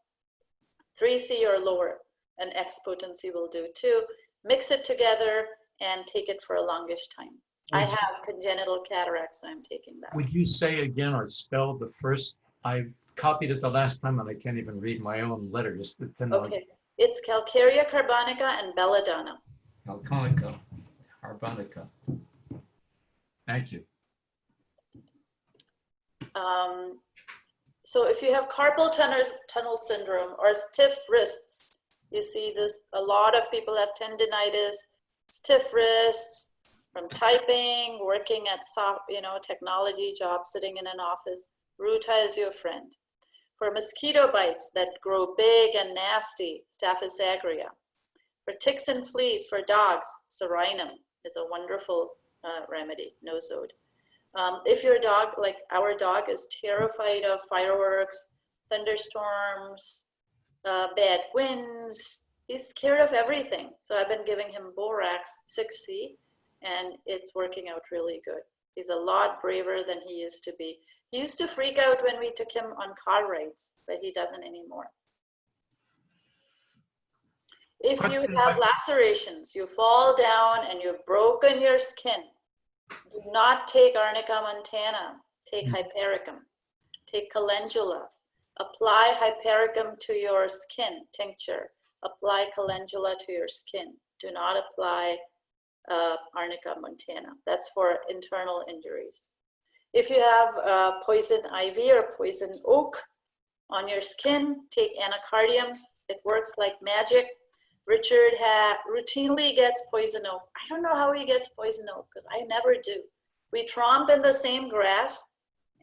[SPEAKER 1] 3C or lower, and X potency will do too. Mix it together and take it for a longish time. I have congenital cataracts, so I'm taking that.
[SPEAKER 2] Would you say again or spell the first? I copied it the last time and I can't even read my own letters. To know.
[SPEAKER 1] Okay, it's Calcarea carbonica and belladonna.
[SPEAKER 2] Calconica, carbonica. Thank you.
[SPEAKER 1] So if you have carpal tunnel syndrome or stiff wrists, you see this, a lot of people have tendinitis, stiff wrists from typing, working at technology job, sitting in an office. Ruta is your friend. For mosquito bites that grow big and nasty, Staphylococcus aureus. For ticks and fleas, for dogs, Serinum is a wonderful remedy, Nosode. If your dog, like our dog, is terrified of fireworks, thunderstorms, bad winds, he's scared of everything. So I've been giving him Borax 6C, and it's working out really good. He's a lot braver than he used to be. He used to freak out when we took him on car rides, but he doesn't anymore. If you have lacerations, you fall down and you've broken your skin, do not take Arnica montana, take Hypericum, take Calendula, apply Hypericum to your skin, tincture, apply Calendula to your skin. Do not apply Arnica montana. That's for internal injuries. If you have poison ivy or poison oak on your skin, take anacardium. It works like magic. Richard routinely gets poison oak. I don't know how he gets poison oak because I never do. We tromp in the same grass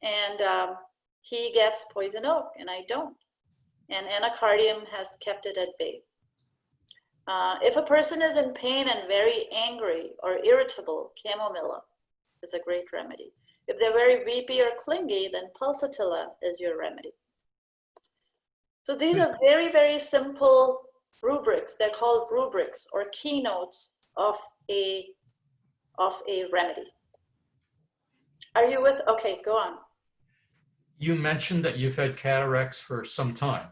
[SPEAKER 1] and he gets poison oak and I don't. And anacardium has kept it at bay. If a person is in pain and very angry or irritable, chamomilla is a great remedy. If they're very weepy or clingy, then pulsatilla is your remedy. So these are very, very simple rubrics. They're called rubrics or keynotes of a remedy. Are you with? Okay, go on.
[SPEAKER 2] You mentioned that you've had cataracts for some time.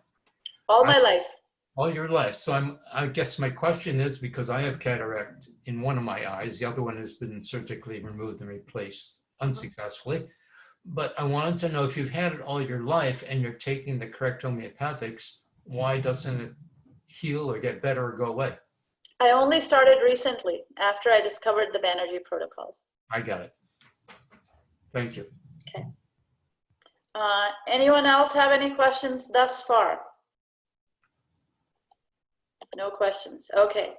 [SPEAKER 1] All my life.
[SPEAKER 2] All your life. So I guess my question is, because I have cataract in one of my eyes, the other one has been surgically removed and replaced unsuccessfully. But I wanted to know if you've had it all your life and you're taking the correct homeopathics, why doesn't it heal or get better or go away?
[SPEAKER 1] I only started recently after I discovered the Banerjee protocols.
[SPEAKER 2] I got it. Thank you.
[SPEAKER 1] Okay. Anyone else have any questions thus far? No questions. Okay.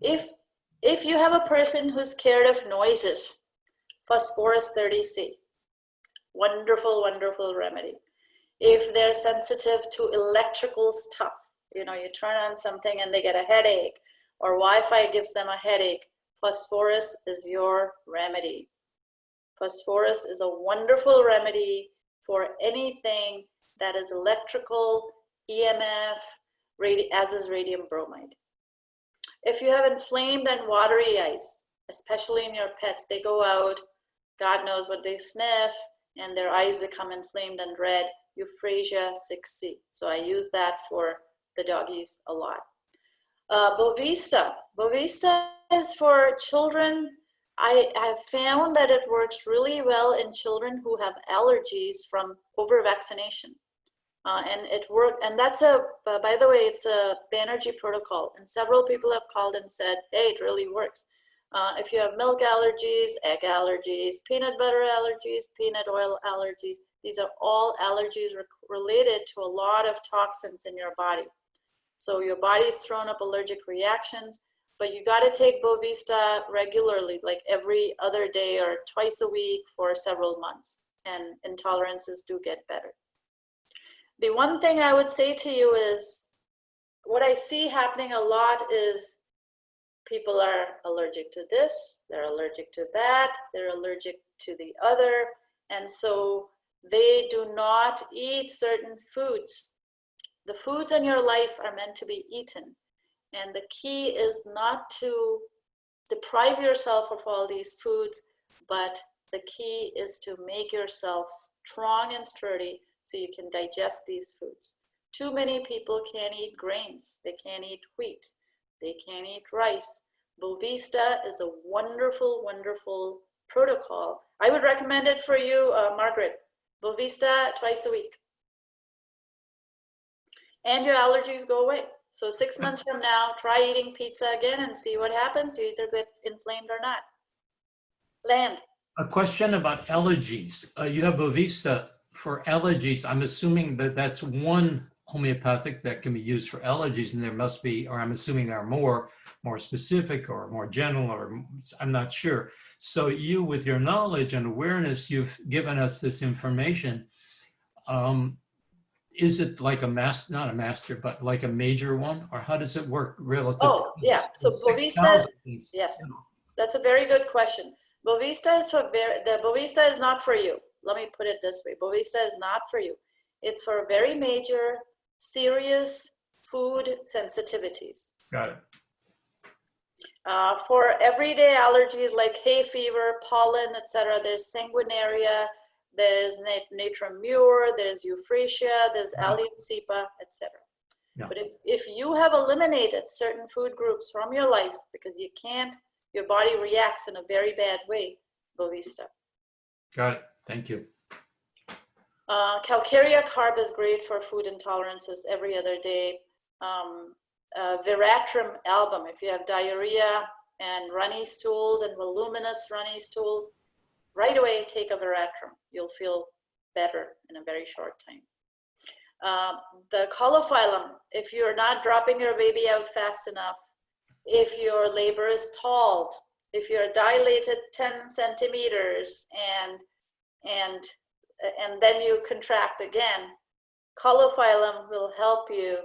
[SPEAKER 1] If you have a person who's scared of noises, Phosphorus 30C, wonderful, wonderful remedy. If they're sensitive to electrical stuff, you know, you turn on something and they get a headache, or Wi-Fi gives them a headache, phosphorus is your remedy. Phosphorus is a wonderful remedy for anything that is electrical, EMF, as is radium bromide. If you have inflamed and watery eyes, especially in your pets, they go out, God knows what they sniff, and their eyes become inflamed and red, Euphrasia 6C. So I use that for the doggies a lot. Bovista. Bovista is for children. I have found that it works really well in children who have allergies from over-vaccination. And it worked, and that's by the way, it's a Banerjee protocol, and several people have called and said, hey, it really works. If you have milk allergies, egg allergies, peanut butter allergies, peanut oil allergies, these are all allergies related to a lot of toxins in your body. So your body's thrown up allergic reactions, but you got to take Bovista regularly, like every other day or twice a week for several months, and intolerances do get better. The one thing I would say to you is, what I see happening a lot is people are allergic to this, they're allergic to that, they're allergic to the other, and so they do not eat certain foods The foods in your life are meant to be eaten. And the key is not to deprive yourself of all these foods, but the key is to make yourself strong and sturdy so you can digest these foods. Too many people can't eat grains. They can't eat wheat. They can't eat rice. Bovista is a wonderful, wonderful protocol. I would recommend it for you, Margaret. Bovista twice a week. And your allergies go away. So 6 months from now, try eating pizza again and see what happens. You either get inflamed or not. Land.
[SPEAKER 2] A question about allergies. You have Bovista for allergies. I'm assuming that that's one homeopathic that can be used for allergies, and there must be, or I'm assuming there are more specific or more general, or I'm not sure. So you, with your knowledge and awareness, you've given us this information. Is it like not a master, but like a major one, or how does it work relative?
[SPEAKER 1] Oh, yeah. So Bovista, yes,
[SPEAKER 2] you know?
[SPEAKER 1] that's a very good question. Bovista is the Bovista is not for you. Let me put it this way. Bovista is not for you. It's for very major, serious food sensitivities.
[SPEAKER 2] Got it.
[SPEAKER 1] For everyday allergies like hay fever, pollen, etc., there's sanguinaria, there's natrum mur, there's euphrasia, there's allium cepa, etc.
[SPEAKER 2] Yeah.
[SPEAKER 1] But if you have eliminated certain food groups from your life because you can't, your body reacts in a very bad way, Bovista.
[SPEAKER 2] Got it. Thank you.
[SPEAKER 1] Calcarea carb is great for food intolerances every other day. Veratrum album, if you have diarrhea and runny stools and voluminous runny stools, right away take a Veratrum. You'll feel better in a very short time. The Colophylum, if you're not dropping your baby out fast enough, if your labor is stalled, if you're dilated 10 centimeters and then you contract again, Colophylum will help you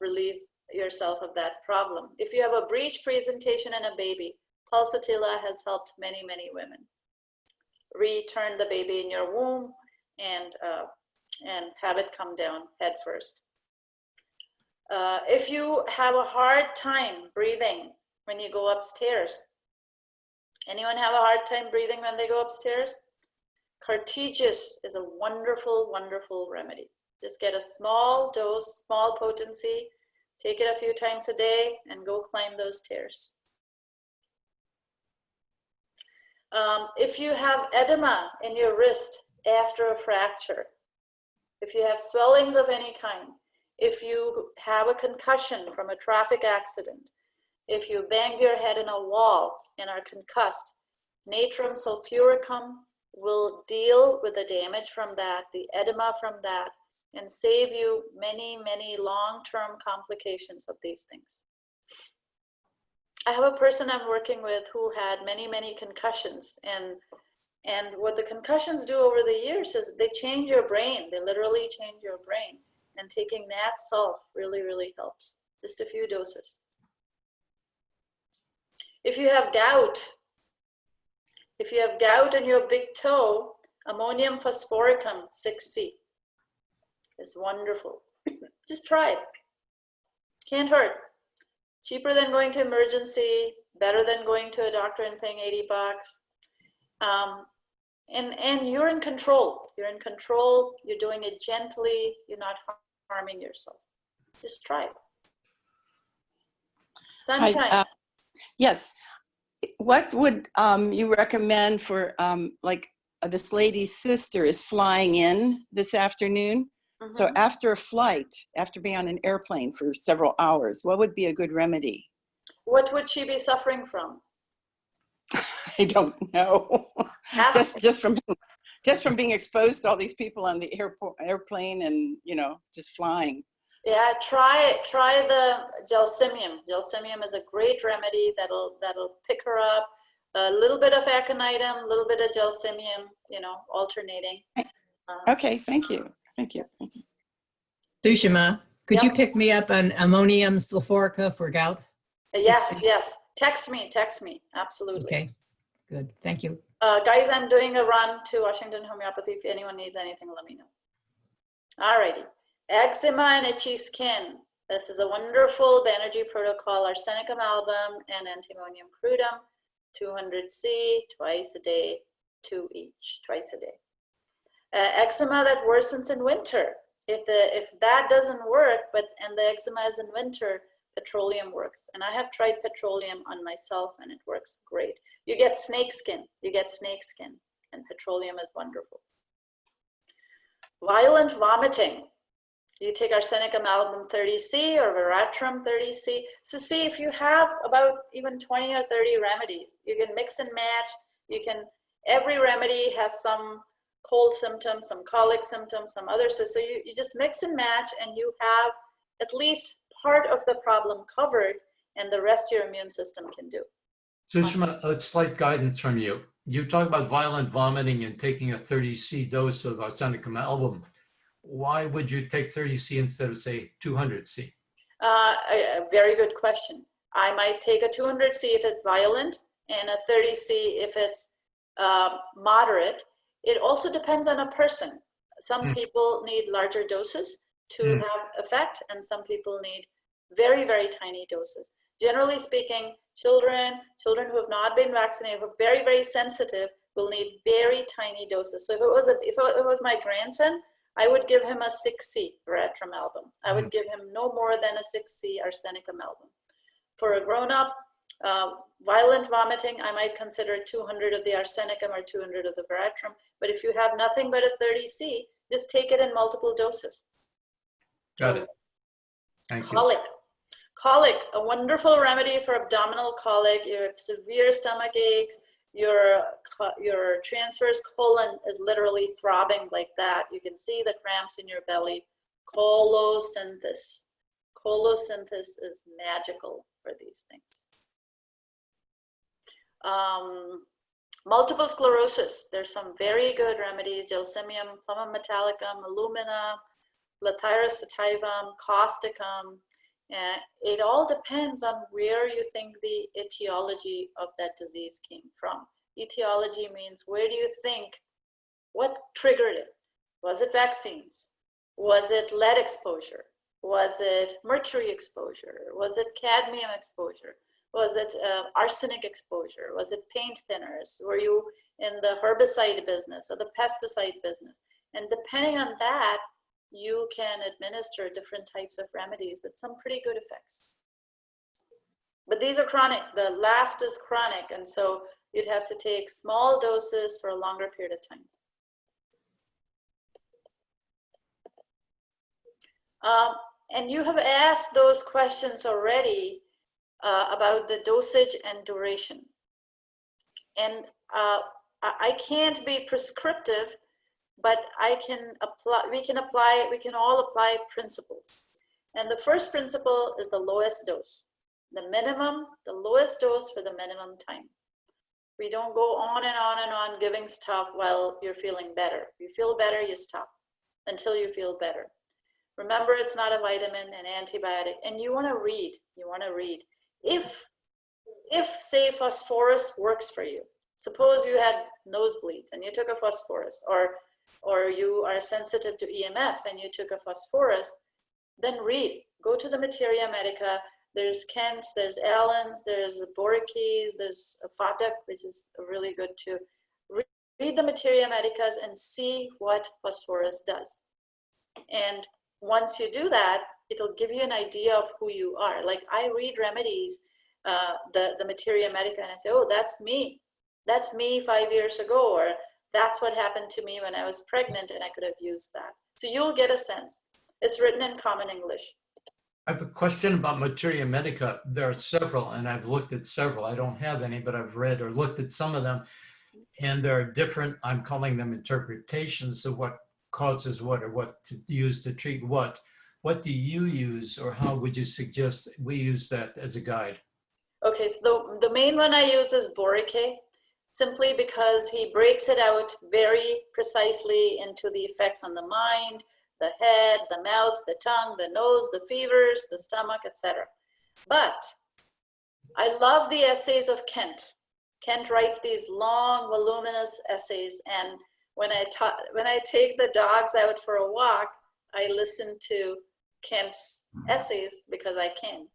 [SPEAKER 1] relieve yourself of that problem. If you have a breech presentation in a baby, Pulsatilla has helped many, many women return the baby in your womb and have it come down head first. If you have a hard time breathing when you go upstairs, anyone have a hard time breathing when they go upstairs? Cartesius is a wonderful, wonderful remedy. Just get a small dose, small potency, take it a few times a day and go climb those stairs. If you have edema in your wrist after a fracture, if you have swellings of any kind, if you have a concussion from a traffic accident, if you bang your head in a wall and are concussed, natrum sulfuricum will deal with the damage from that, the edema from that, and save you many, many long-term complications of these things. I have a person I'm working with who had many, many concussions, and what the concussions do over the years is they change your brain. They literally change your brain, and taking Nat Sulf really, really helps. Just a few doses. If you have gout, in your big toe, ammonium phosphoricum 6C is wonderful. Just try it. Can't hurt. Cheaper than going to emergency, better than going to a doctor and paying $80. And you're in control. You're in control. You're doing it gently. You're not harming yourself. Just try it. Sunshine.
[SPEAKER 3] Yes. What would you recommend for this lady's sister is flying in this afternoon?
[SPEAKER 1] Mm-hmm.
[SPEAKER 3] So after a flight, after being on an airplane for several hours, what would be a good remedy?
[SPEAKER 1] What would she be suffering from?
[SPEAKER 3] I don't know. just from being exposed to all these people on the airplane and just flying.
[SPEAKER 1] Yeah, try the gelsemium. Gelsemium is a great remedy that'll pick her up. A little bit of aconitum, a little bit of gelsemium, alternating.
[SPEAKER 3] Okay, thank you.
[SPEAKER 7] Sushma, could you
[SPEAKER 1] Yep.
[SPEAKER 7] pick me up an ammonium sulfurica for gout?
[SPEAKER 1] Yes. Text me. Absolutely.
[SPEAKER 7] Okay, good. Thank you.
[SPEAKER 1] Guys, I'm doing a run to Washington Homeopathy. If anyone needs anything, let me know. All righty. Eczema and itchy skin. This is a wonderful Banerjee protocol, arsenicum album and antimonium crudum, 200C, twice a day, 2 each, twice a day. Eczema that worsens in winter. If that doesn't work, and the eczema is in winter, petroleum works. And I have tried petroleum on myself and it works great. You get snake skin, and petroleum is wonderful. Violent vomiting. You take arsenicum album 30C or veratrum 30C. So see, if you have about even 20 or 30 remedies, you can mix and match. Every remedy has some cold symptoms, some colic symptoms, some others. So you just mix and match and you have at least part of the problem covered and the rest your immune system can do.
[SPEAKER 2] Sushma, a slight guidance from you. You talk about violent vomiting and taking a 30C dose of arsenicum album. Why would you take 30C instead of, say, 200C?
[SPEAKER 1] A very good question. I might take a 200C if it's violent and a 30C if it's moderate. It also depends on a person. Some people need larger doses to have effect, and some people need very, very tiny doses. Generally speaking, children who have not been vaccinated, who are very, very sensitive, will need very tiny doses. So if it was my grandson, I would give him a 6C veratrum album. I would give him no more than a 6C arsenicum album. For a grown-up, violent vomiting, I might consider 200 of the arsenicum or 200 of the veratrum. But if you have nothing but a 30C, just take it in multiple doses.
[SPEAKER 2] Got it. Thank you.
[SPEAKER 1] Colic. Colic, a wonderful remedy for abdominal colic. You have severe stomach aches. Your transverse colon is literally throbbing like that. You can see the cramps in your belly. Colosynthesis. Colosynthesis is magical for these things. Multiple sclerosis. There's some very good remedies. Gelsemium, plumum metallicum, alumina, Lathyrus sativum, causticum. It all depends on where you think the etiology of that disease came from. Etiology means where do you think, what triggered it? Was it vaccines? Was it lead exposure? Was it mercury exposure? Was it cadmium exposure? Was it arsenic exposure? Was it paint thinners? Were you in the herbicide business or the pesticide business? And depending on that, you can administer different types of remedies with some pretty good effects. But these are chronic. The last is chronic, and so you'd have to take small doses for a longer period of time. And you have asked those questions already about the dosage and duration. And I can't be prescriptive, but we can all apply principles. And the first principle is the lowest dose. The lowest dose for the minimum time. We don't go on and on and on giving stuff while you're feeling better. If you feel better, you stop until you feel better. Remember, it's not a vitamin, an antibiotic, and you want to read. If say phosphorus works for you, suppose you had nosebleeds and you took a phosphorus, or you are sensitive to EMF and you took a phosphorus, then read. Go to the Materia Medica. There's Kent's, there's Allen's, there's Borikes, there's Fatak, which is really good too. Read the Materia Medicas and see what phosphorus does. And once you do that, it'll give you an idea of who you are. Like I read remedies, the Materia Medica, and I say, oh, that's me. That's me 5 years ago, or that's what happened to me when I was pregnant and I could have used that. So you'll get a sense. It's written in common English.
[SPEAKER 2] I have a question about Materia Medica. There are several, and I've looked at several. I don't have any, but I've read or looked at some of them. And there are different, I'm calling them interpretations of what causes what, or what to use to treat what. What do you use, or how would you suggest we use that as a guide?
[SPEAKER 1] Okay, so the main one I use is Borike, simply because he breaks it out very precisely into the effects on the mind, the head, the mouth, the tongue, the nose, the fevers, the stomach, etc. But I love the essays of Kent. Kent writes these long, voluminous essays, and when I take the dogs out for a walk, I listen to Kent's essays because I can.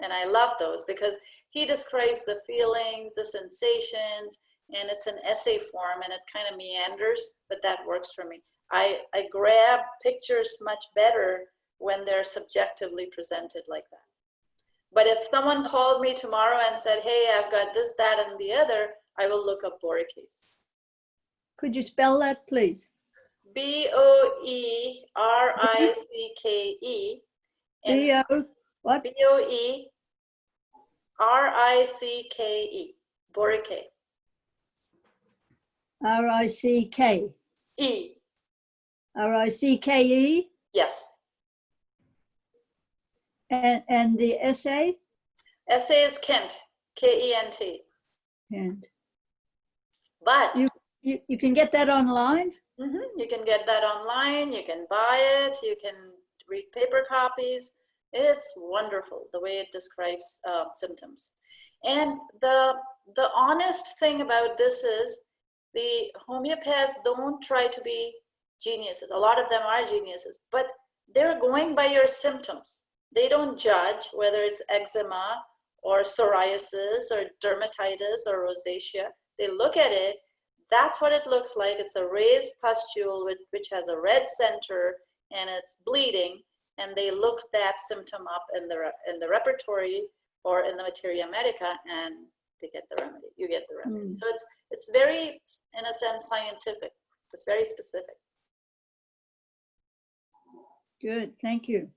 [SPEAKER 1] And I love those because he describes the feelings, the sensations, and it's an essay form and it kind of meanders, but that works for me. I grab pictures much better when they're subjectively presented like that. But if someone called me tomorrow and said, hey, I've got this, that, and the other, I will look up Boricke.
[SPEAKER 4] Could you spell that, please?
[SPEAKER 1] Boricke.
[SPEAKER 4] B-O, what?
[SPEAKER 1] Boricke. Boricke.
[SPEAKER 4] R-I-C-K.
[SPEAKER 1] E.
[SPEAKER 4] R-I-C-K-E.
[SPEAKER 1] Yes.
[SPEAKER 4] And the essay?
[SPEAKER 1] Essay is Kent. K-E-N-T.
[SPEAKER 4] And
[SPEAKER 1] But
[SPEAKER 4] you can get that online?
[SPEAKER 1] you can get that online. You can buy it. You can read paper copies. It's wonderful the way it describes symptoms. And the honest thing about this is the homeopaths don't try to be geniuses. A lot of them are geniuses, but they're going by your symptoms. They don't judge whether it's eczema or psoriasis or dermatitis or rosacea. They look at it. That's what it looks like. It's a raised pustule which has a red center and it's bleeding. And they look that symptom up in the repertory or in the materia medica, and they get the remedy. You get the remedy. So it's very, in a sense, scientific. It's very specific.
[SPEAKER 4] Good, thank you.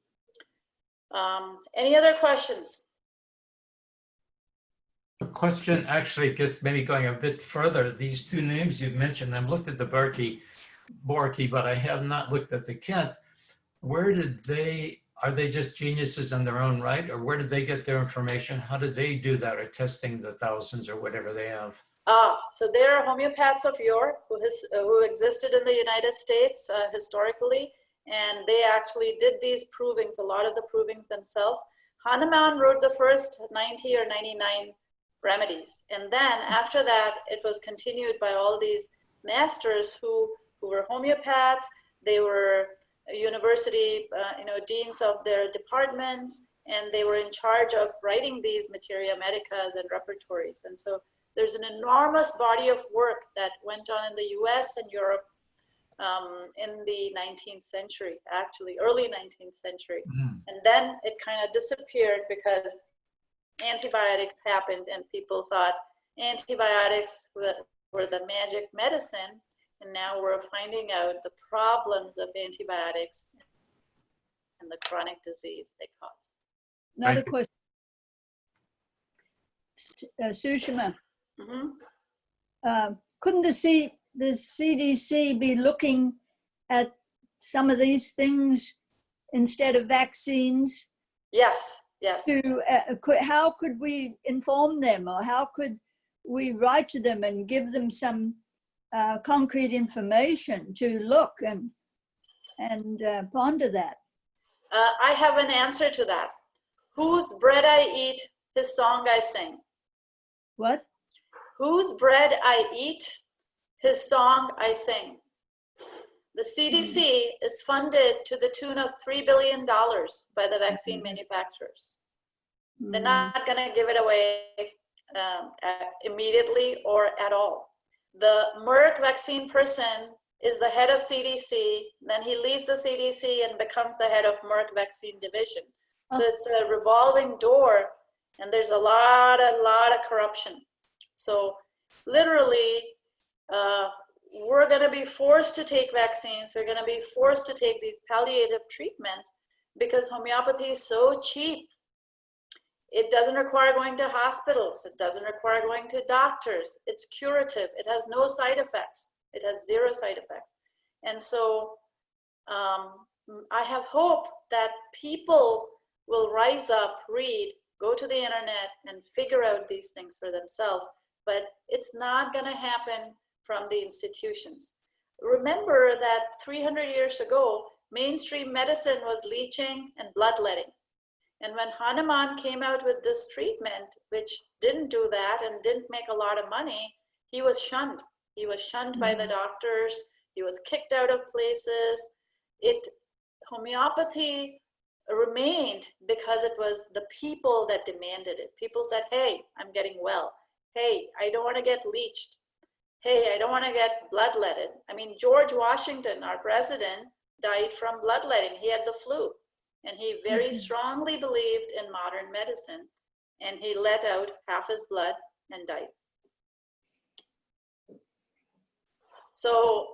[SPEAKER 1] Any other questions?
[SPEAKER 2] A question actually, just maybe going a bit further. These two names you've mentioned, I've looked at the Boricke, but I have not looked at the Kent. Where did are they just geniuses in their own right, or where did they get their information? How did they do that, or testing the thousands or whatever they have?
[SPEAKER 1] So there are homeopaths of yore who existed in the United States historically, and they actually did these provings, a lot of the provings themselves. Hahnemann wrote the first 90 or 99 remedies, and then after that, it was continued by all these masters who were homeopaths. They were university, deans of their departments, and they were in charge of writing these materia medicas and repertories. And so there's an enormous body of work that went on in the US and Europe in the 19th century, actually early 19th century. And then it kind of disappeared because antibiotics happened and people thought antibiotics were the magic medicine. And now we're finding out the problems of antibiotics and the chronic disease they cause.
[SPEAKER 4] Another question. Sushma, couldn't the CDC be looking at some of these things instead of vaccines?
[SPEAKER 1] Yes.
[SPEAKER 4] How could we inform them, or how could we write to them and give them some concrete information to look and ponder that?
[SPEAKER 1] I have an answer to that. Whose bread I eat, his song I sing.
[SPEAKER 4] What?
[SPEAKER 1] Whose bread I eat, his song I sing. The CDC is funded to the tune of $3 billion by the vaccine manufacturers. They're not going to give it away immediately or at all. The Merck vaccine person is the head of CDC, then he leaves the CDC and becomes the head of Merck vaccine division. So it's a revolving door, and there's a lot of corruption. So literally, we're going to be forced to take vaccines. We're going to be forced to take these palliative treatments because homeopathy is so cheap. It doesn't require going to hospitals. It doesn't require going to doctors. It's curative. It has no side effects. It has 0 side effects. And so I have hope that people will rise up, read, go to the internet, and figure out these things for themselves. But it's not going to happen from the institutions. Remember that 300 years ago, mainstream medicine was leeching and bloodletting. And when Hahnemann came out with this treatment, which didn't do that and didn't make a lot of money, he was shunned. He was shunned by the doctors. He was kicked out of places. It homeopathy remained because it was the people that demanded it. People said, hey, I'm getting well. Hey, I don't want to get leeched. Hey, I don't want to get bloodletted. I mean, George Washington, our president, died from bloodletting. He had the flu, and he very strongly believed in modern medicine, and he let out half his blood and died. So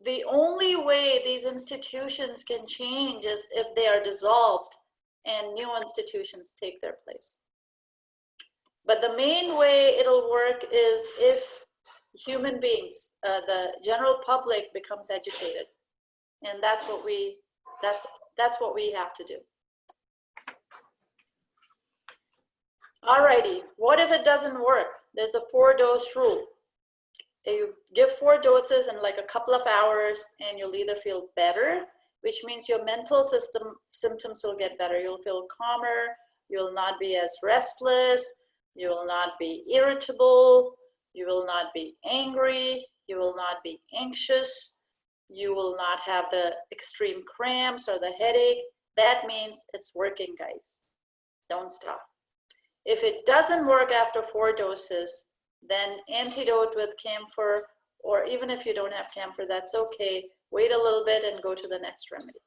[SPEAKER 1] the only way these institutions can change is if they are dissolved and new institutions take their place. But the main way it'll work is if human beings, the general public, becomes educated, and that's what we have to do. Alrighty, what if it doesn't work? There's a 4-dose rule. You give 4 doses in like a couple of hours, and you'll either feel better, which means your mental symptoms will get better. You'll feel calmer. You'll not be as restless. You will not be irritable. You will not be angry. You will not be anxious. You will not have the extreme cramps or the headache. That means it's working, guys. Don't stop. If it doesn't work after 4 doses, then antidote with camphor, or even if you don't have camphor, that's okay. Wait a little bit and go to the next remedy.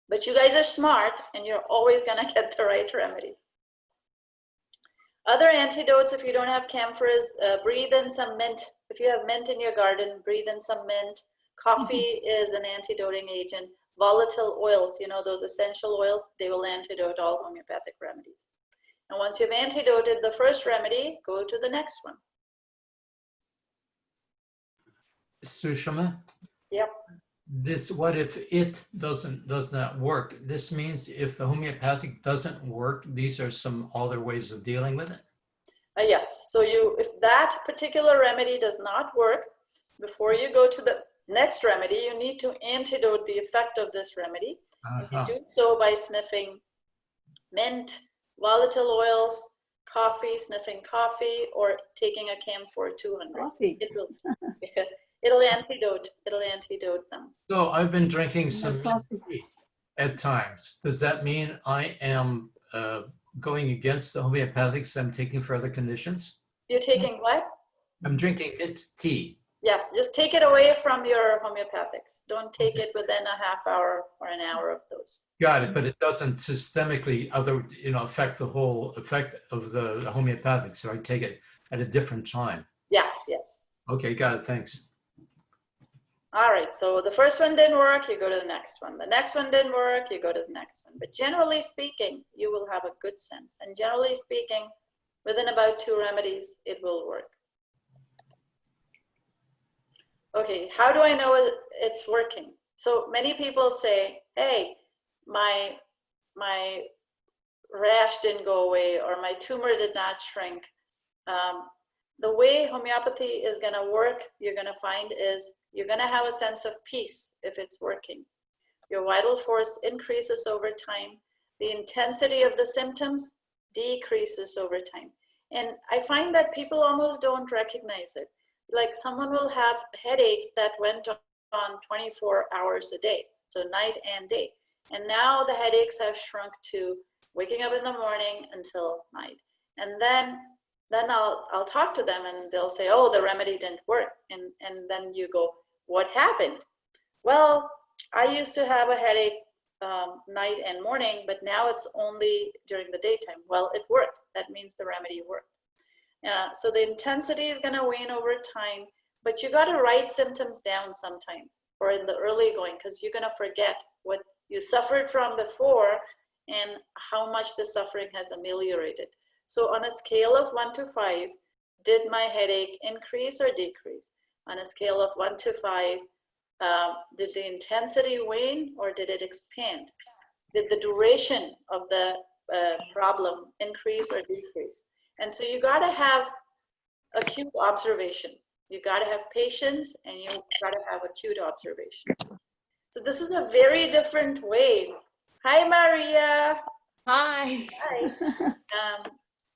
[SPEAKER 1] But you guys are smart, and you're always gonna get the right remedy. Other antidotes, if you don't have camphor, is breathe in some mint. If you have mint in your garden, breathe in some mint. Coffee is an antidoting agent. Volatile oils, you know, those essential oils, they will antidote all homeopathic remedies. And once you've antidoted the first remedy, go to the next one.
[SPEAKER 2] Sushma?
[SPEAKER 1] Yep.
[SPEAKER 2] This, what if it does not work? This means if the homeopathic doesn't work, these are some other ways of dealing with it?
[SPEAKER 1] Yes, so if that particular remedy does not work, before you go to the next remedy, you need to antidote the effect of this remedy. You can do so by sniffing mint, volatile oils, coffee, sniffing coffee, or taking a camphor 200.
[SPEAKER 4] Coffee.
[SPEAKER 1] It'll antidote them.
[SPEAKER 2] So I've been drinking
[SPEAKER 4] No
[SPEAKER 2] some
[SPEAKER 4] coffee.
[SPEAKER 2] tea at times. Does that mean I am going against the homeopathics I'm taking for other conditions?
[SPEAKER 1] You're taking what?
[SPEAKER 2] I'm drinking mint tea.
[SPEAKER 1] Yes, just take it away from your homeopathics. Don't take it within a half hour or an hour of those.
[SPEAKER 2] Got it, but it doesn't systemically affect the whole effect of the homeopathic. So I take it at a different time.
[SPEAKER 1] Yeah, yes.
[SPEAKER 2] Okay, got it. Thanks.
[SPEAKER 1] All right, so the first one didn't work, you go to the next one. The next one didn't work, you go to the next one. But generally speaking, you will have a good sense. And generally speaking, within about 2 remedies, it will work. Okay, how do I know it's working? So many people say, hey, my rash didn't go away, or my tumor did not shrink. The way homeopathy is gonna work, you're gonna find is you're gonna have a sense of peace if it's working. Your vital force increases over time. The intensity of the symptoms decreases over time. And I find that people almost don't recognize it. Like someone will have headaches that went on 24 hours a day, so night and day. And now the headaches have shrunk to waking up in the morning until night. And then I'll talk to them and they'll say, oh, the remedy didn't work. And then you go, what happened? Well, I used to have a headache night and morning, but now it's only during the daytime. Well, it worked. That means the remedy worked. So the intensity is gonna wane over time, but you gotta write symptoms down sometimes, or in the early going, because you're gonna forget what you suffered from before and how much the suffering has ameliorated. So on a scale of 1 to 5, did my headache increase or decrease? On a scale of 1 to 5, did the intensity wane or did it expand? Did the duration of the problem increase or decrease? And so you gotta have acute observation. You gotta have patience and you gotta have acute observation. So this is a very different way. Hi, Maria.
[SPEAKER 8] Hi.
[SPEAKER 1] Hi.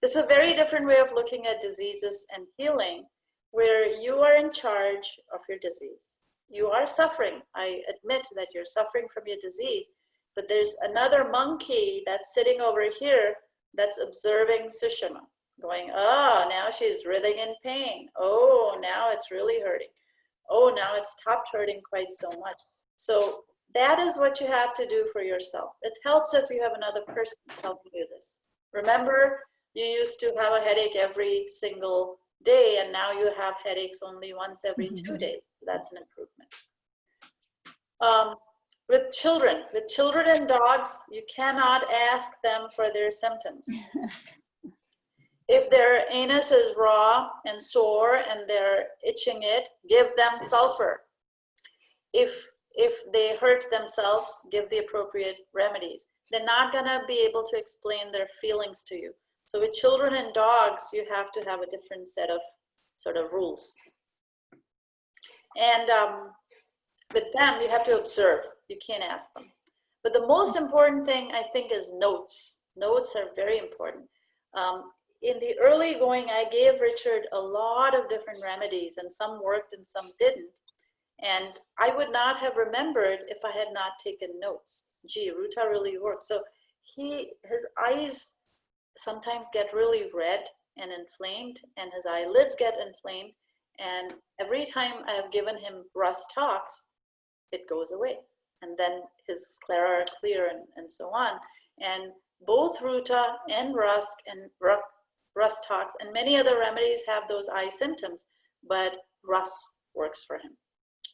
[SPEAKER 1] This is a very different way of looking at diseases and healing, where you are in charge of your disease. you are suffering. I admit that you're suffering from your disease, but there's another monkey that's sitting over here that's observing Sushma, going, oh, now she's writhing in pain. Oh, now it's really hurting. Oh, now it's stopped hurting quite so much. So that is what you have to do for yourself. It helps if you have another person helping you this. Remember, you used to have a headache every single day, and now you have headaches only once every 2 days. That's an improvement. With children and dogs, you cannot ask them for their symptoms. If their anus is raw and sore and they're itching it, give them sulfur. If they hurt themselves, give the appropriate remedies. They're not gonna be able to explain their feelings to you. So with children and dogs, you have to have a different set of sort of rules. And with them, you have to observe. You can't ask them. But the most important thing, I think, is notes. Notes are very important. In the early going, I gave Richard a lot of different remedies, and some worked and some didn't. And I would not have remembered if I had not taken notes. Gee, Ruta really works. So his eyes sometimes get really red and inflamed, and his eyelids get inflamed. And every time I have given him Rust Tox, it goes away. And then his sclera are clear and so on. And both Ruta and Rust Tox and many other remedies have those eye symptoms, but Rust works for him.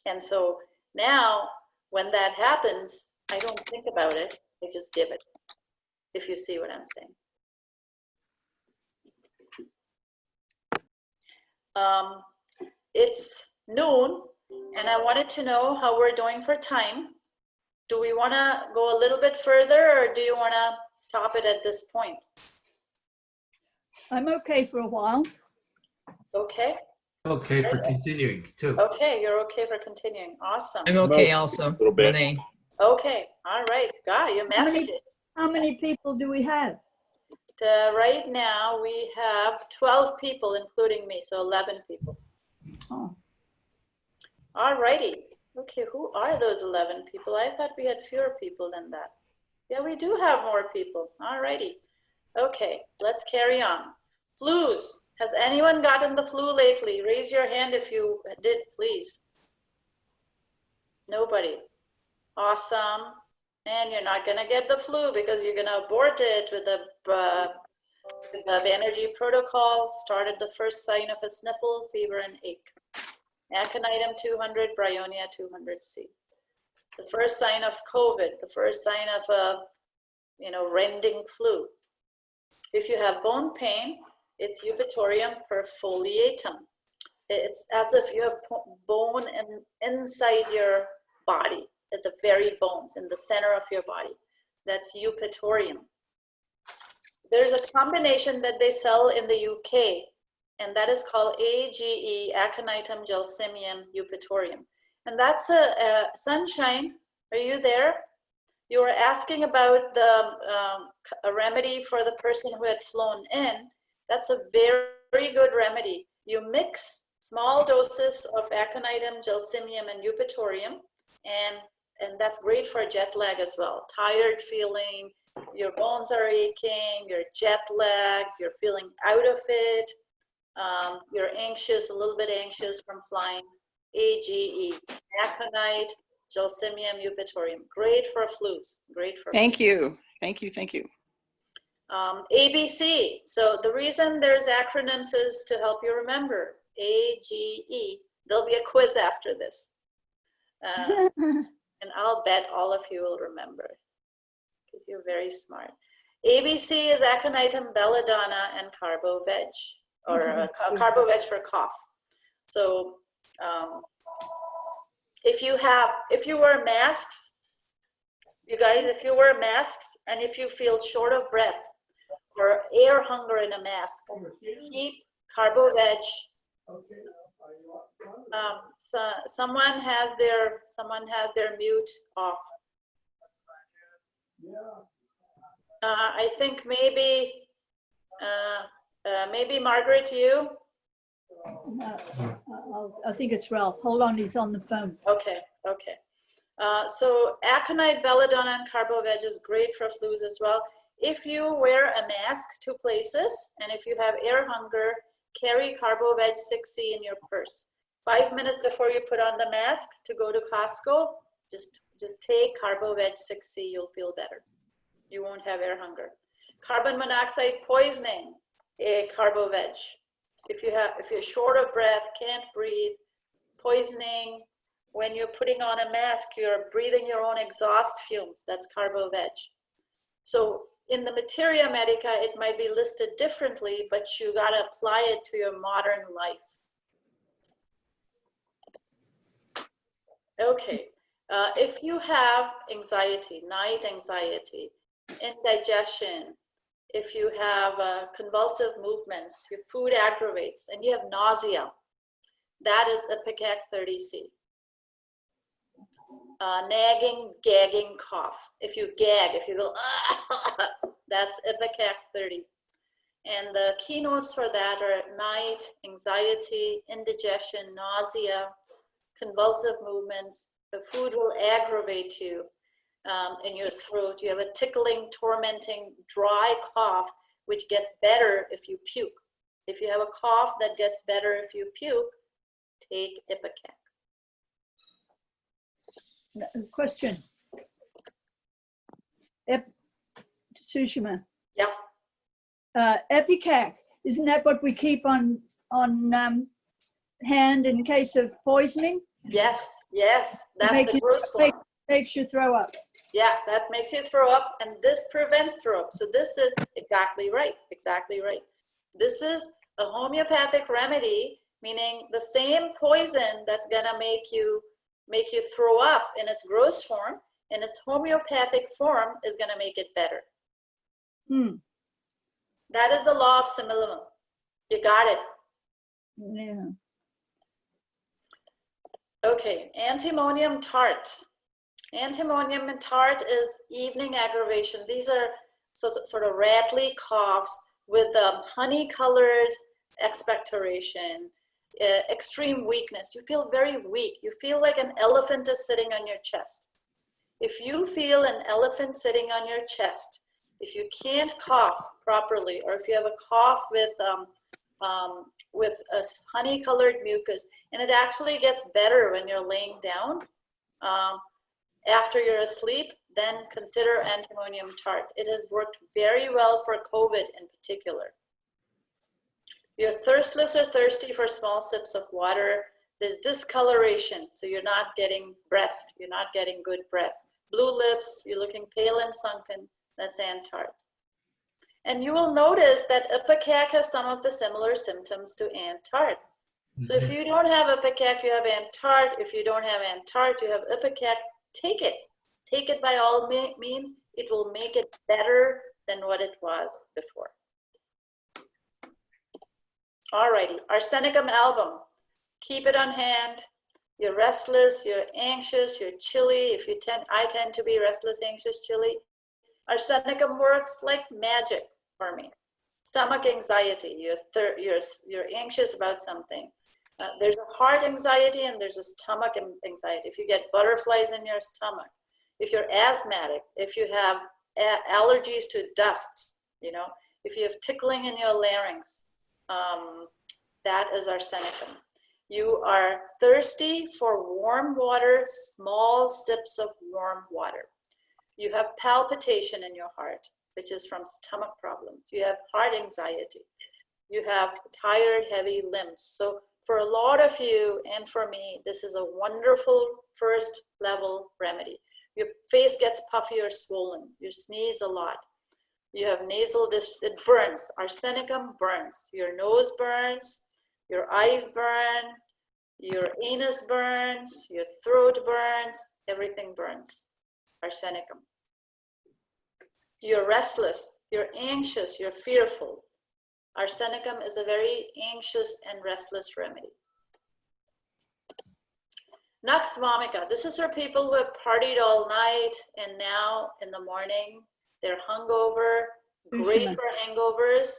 [SPEAKER 1] And so now when that happens, I don't think about it, I just give it, if you see what I'm saying. It's noon, and I wanted to know how we're doing for time. Do we want to go a little bit further, or do you want to stop it at this point?
[SPEAKER 4] I'm okay for a while.
[SPEAKER 1] Okay.
[SPEAKER 2] Okay for continuing too.
[SPEAKER 1] Okay, you're okay for continuing. Awesome.
[SPEAKER 7] I'm okay also,
[SPEAKER 6] little bit.
[SPEAKER 7] Renee.
[SPEAKER 1] Okay, all right. God, your messages.
[SPEAKER 4] How many people do we have?
[SPEAKER 1] Right now, we have 12 people, including me, so 11 people.
[SPEAKER 4] Oh,
[SPEAKER 1] All righty. Okay, who are those 11 people? I thought we had fewer people than that. Yeah, we do have more people. All righty. Okay, let's carry on. Flus. Has anyone gotten the flu lately? Raise your hand if you did, please. Nobody. Awesome. And you're not gonna get the flu because you're gonna abort it with the Banerjee protocol. Started the first sign of a sniffle, fever, and ache. Aconitum 200, Bryonia 200C. The first sign of COVID, the first sign of a, rending flu. If you have bone pain, it's Eupatorium perfoliatum. It's as if you have bone inside your body, at the very bones, in the center of your body. That's Eupatorium. There's a combination that they sell in the UK, and that is called AGE, Aconitum gelsemium eupatorium. And that's Sunshine, are you there? You were asking about a remedy for the person who had flown in. That's a very, very good remedy. You mix small doses of Aconitum gelsemium and eupatorium, and that's great for jet lag as well. Tired feeling, your bones are aching, you're jet lagged, you're feeling out of it, you're anxious, a little bit anxious from flying. AGE, aconite, gelsemium, eupatorium. Great for flus, great for
[SPEAKER 3] Thank
[SPEAKER 1] flus.
[SPEAKER 3] you. Thank you. Thank you.
[SPEAKER 1] ABC, so the reason there's acronyms is to help you remember. AGE, there'll be a quiz after this. And I'll bet all of you will remember because you're very smart. ABC is aconitum, belladonna, and carbo-veg, or carbo-veg for cough. So if you wear masks, you guys, if you wear masks and if you feel short of breath or air hunger in a mask, keep carbo-veg. So someone has their mute off. I think maybe Margaret, you.
[SPEAKER 4] no, I'll Oh, I think it's Ralph. Hold on, he's on the phone.
[SPEAKER 1] Okay, okay. So aconite, belladonna, and carbo-veg is great for flus as well. If you wear a mask 2 places, and if you have air hunger, carry carbo-veg 6C in your purse. 5 minutes before you put on the mask to go to Costco, just take carbo-veg 6C, you'll feel better. You won't have air hunger. Carbon monoxide poisoning, a carbo-veg. If you're short of breath, can't breathe, poisoning, when you're putting on a mask, you're breathing your own exhaust fumes, that's carbo-veg. So in the Materia Medica, it might be listed differently, but you gotta apply it to your modern life. Okay, if you have anxiety, night anxiety, indigestion, if you have convulsive movements, your food aggravates, and you have nausea, that is Ipecac 30C. Nagging, gagging, cough. If you gag, if you go, that's Ipecac 30. And the keynotes for that are night, anxiety, indigestion, nausea, convulsive movements. The food will aggravate you in your throat. You have a tickling, tormenting, dry cough, which gets better if you puke. If you have a cough that gets better if you puke, take Ipecac.
[SPEAKER 4] Question. Sushma.
[SPEAKER 1] Yep.
[SPEAKER 4] Ipecac, isn't that what we keep on hand in case of poisoning?
[SPEAKER 1] Yes, yes, that's the gross form.
[SPEAKER 4] Makes you throw up.
[SPEAKER 1] Yeah, that makes you throw up, and this prevents throw up. So this is exactly right, exactly right. This is a homeopathic remedy, meaning the same poison that's gonna make you throw up in its gross form, in its homeopathic form is gonna make it better. That is the law of simillimum. You got it.
[SPEAKER 4] Yeah.
[SPEAKER 1] Okay, antimonium tart. Antimonium tart is evening aggravation. These are sort of rattly coughs with honey-colored expectoration, extreme weakness. You feel very weak. You feel like an elephant is sitting on your chest. If you feel an elephant sitting on your chest, if you can't cough properly, or if you have a cough with a honey-colored mucus, and it actually gets better when you're laying down after you're asleep, then consider antimonium tart. It has worked very well for COVID in particular. You're thirstless or thirsty for small sips of water. There's discoloration, so you're not getting breath. You're not getting good breath. Blue lips, you're looking pale and sunken, that's Antart. And you will notice that Ipecac has some of the similar symptoms to Antart. So if you don't have Ipecac, you have Antart. If you don't have Antart, you have Ipecac. Take it. Take it by all means. It will make it better than what it was before. Alrighty, Arsenicum album. Keep it on hand. You're restless, you're anxious, you're chilly. I tend to be restless, anxious, chilly. Arsenicum works like magic for me. Stomach anxiety, you're anxious about something. There's a heart anxiety and there's a stomach anxiety. If you get butterflies in your stomach, if you're asthmatic, if you have allergies to dust, if you have tickling in your larynx, that is arsenicum. You are thirsty for warm water, small sips of warm water. You have palpitation in your heart, which is from stomach problems. You have heart anxiety. You have tired, heavy limbs. So for a lot of you and for me, this is a wonderful first level remedy. Your face gets puffy or swollen. You sneeze a lot. You have nasal it burns. Arsenicum burns. Your nose burns. Your eyes burn. Your anus burns. Your throat burns. Everything burns. Arsenicum. You're restless. You're anxious. You're fearful. Arsenicum is a very anxious and restless remedy. Nux vomica. This is for people who have partied all night and now in the morning they're hungover. Great for hangovers.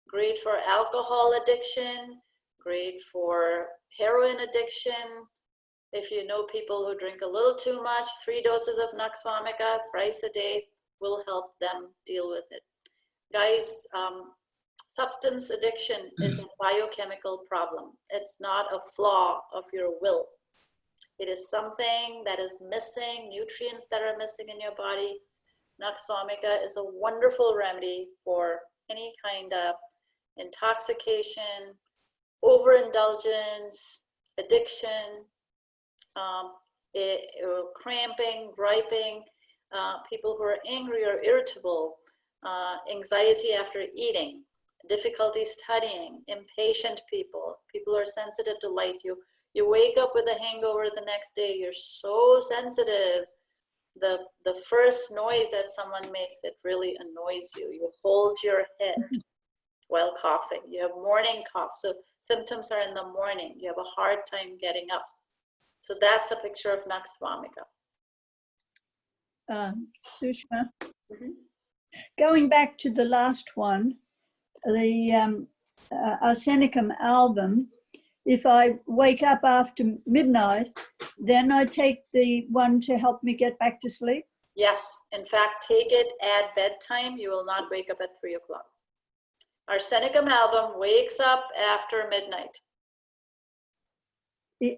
[SPEAKER 1] Great for alcohol addiction. great for heroin addiction. If you know people who drink a little too much, 3 doses of Nux vomica thrice a day will help them deal with it. Guys, substance addiction is a biochemical problem. It's not a flaw of your will. It is something that is missing, nutrients that are missing in your body. Nux vomica is a wonderful remedy for any kind of intoxication, overindulgence, addiction, cramping, griping, people who are angry or irritable, anxiety after eating, difficulty studying, impatient people, people who are sensitive to light. You wake up with a hangover the next day, you're so sensitive. The first noise that someone makes, it really annoys you. You hold your head while coughing. You have morning cough, so symptoms are in the morning. You have a hard time getting up. So that's a picture of Nux vomica.
[SPEAKER 4] Sushma, going back to the last one, the Arsenicum album, if I wake up after midnight, then I take the one to help me get back to sleep?
[SPEAKER 1] Yes, in fact, take it at bedtime. You will not wake up at 3 o'clock. Arsenicum album wakes up after midnight.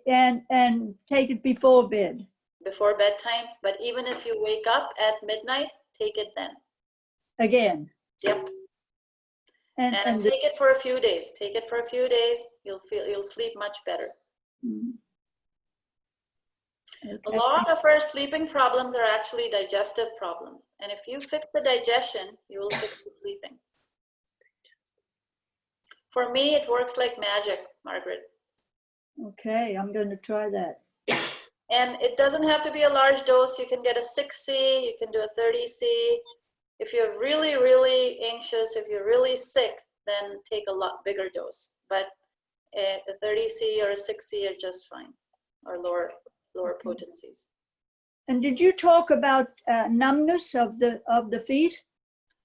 [SPEAKER 4] And take it before bed?
[SPEAKER 1] Before bedtime, but even if you wake up at midnight, take it then.
[SPEAKER 4] Again?
[SPEAKER 1] Yep. And take it for a few days. Take it for a few days. You'll sleep much better.
[SPEAKER 4] Okay.
[SPEAKER 1] A lot of our sleeping problems are actually digestive problems. And if you fix the digestion, you will fix the sleeping. For me, it works like magic, Margaret.
[SPEAKER 4] Okay, I'm going to try that.
[SPEAKER 1] And it doesn't have to be a large dose. You can get a 6C, you can do a 30C. If you're really, really anxious, if you're really sick, then take a lot bigger dose. But a 30C or a 6C are just fine, or lower potencies.
[SPEAKER 4] And did you talk about numbness of the feet?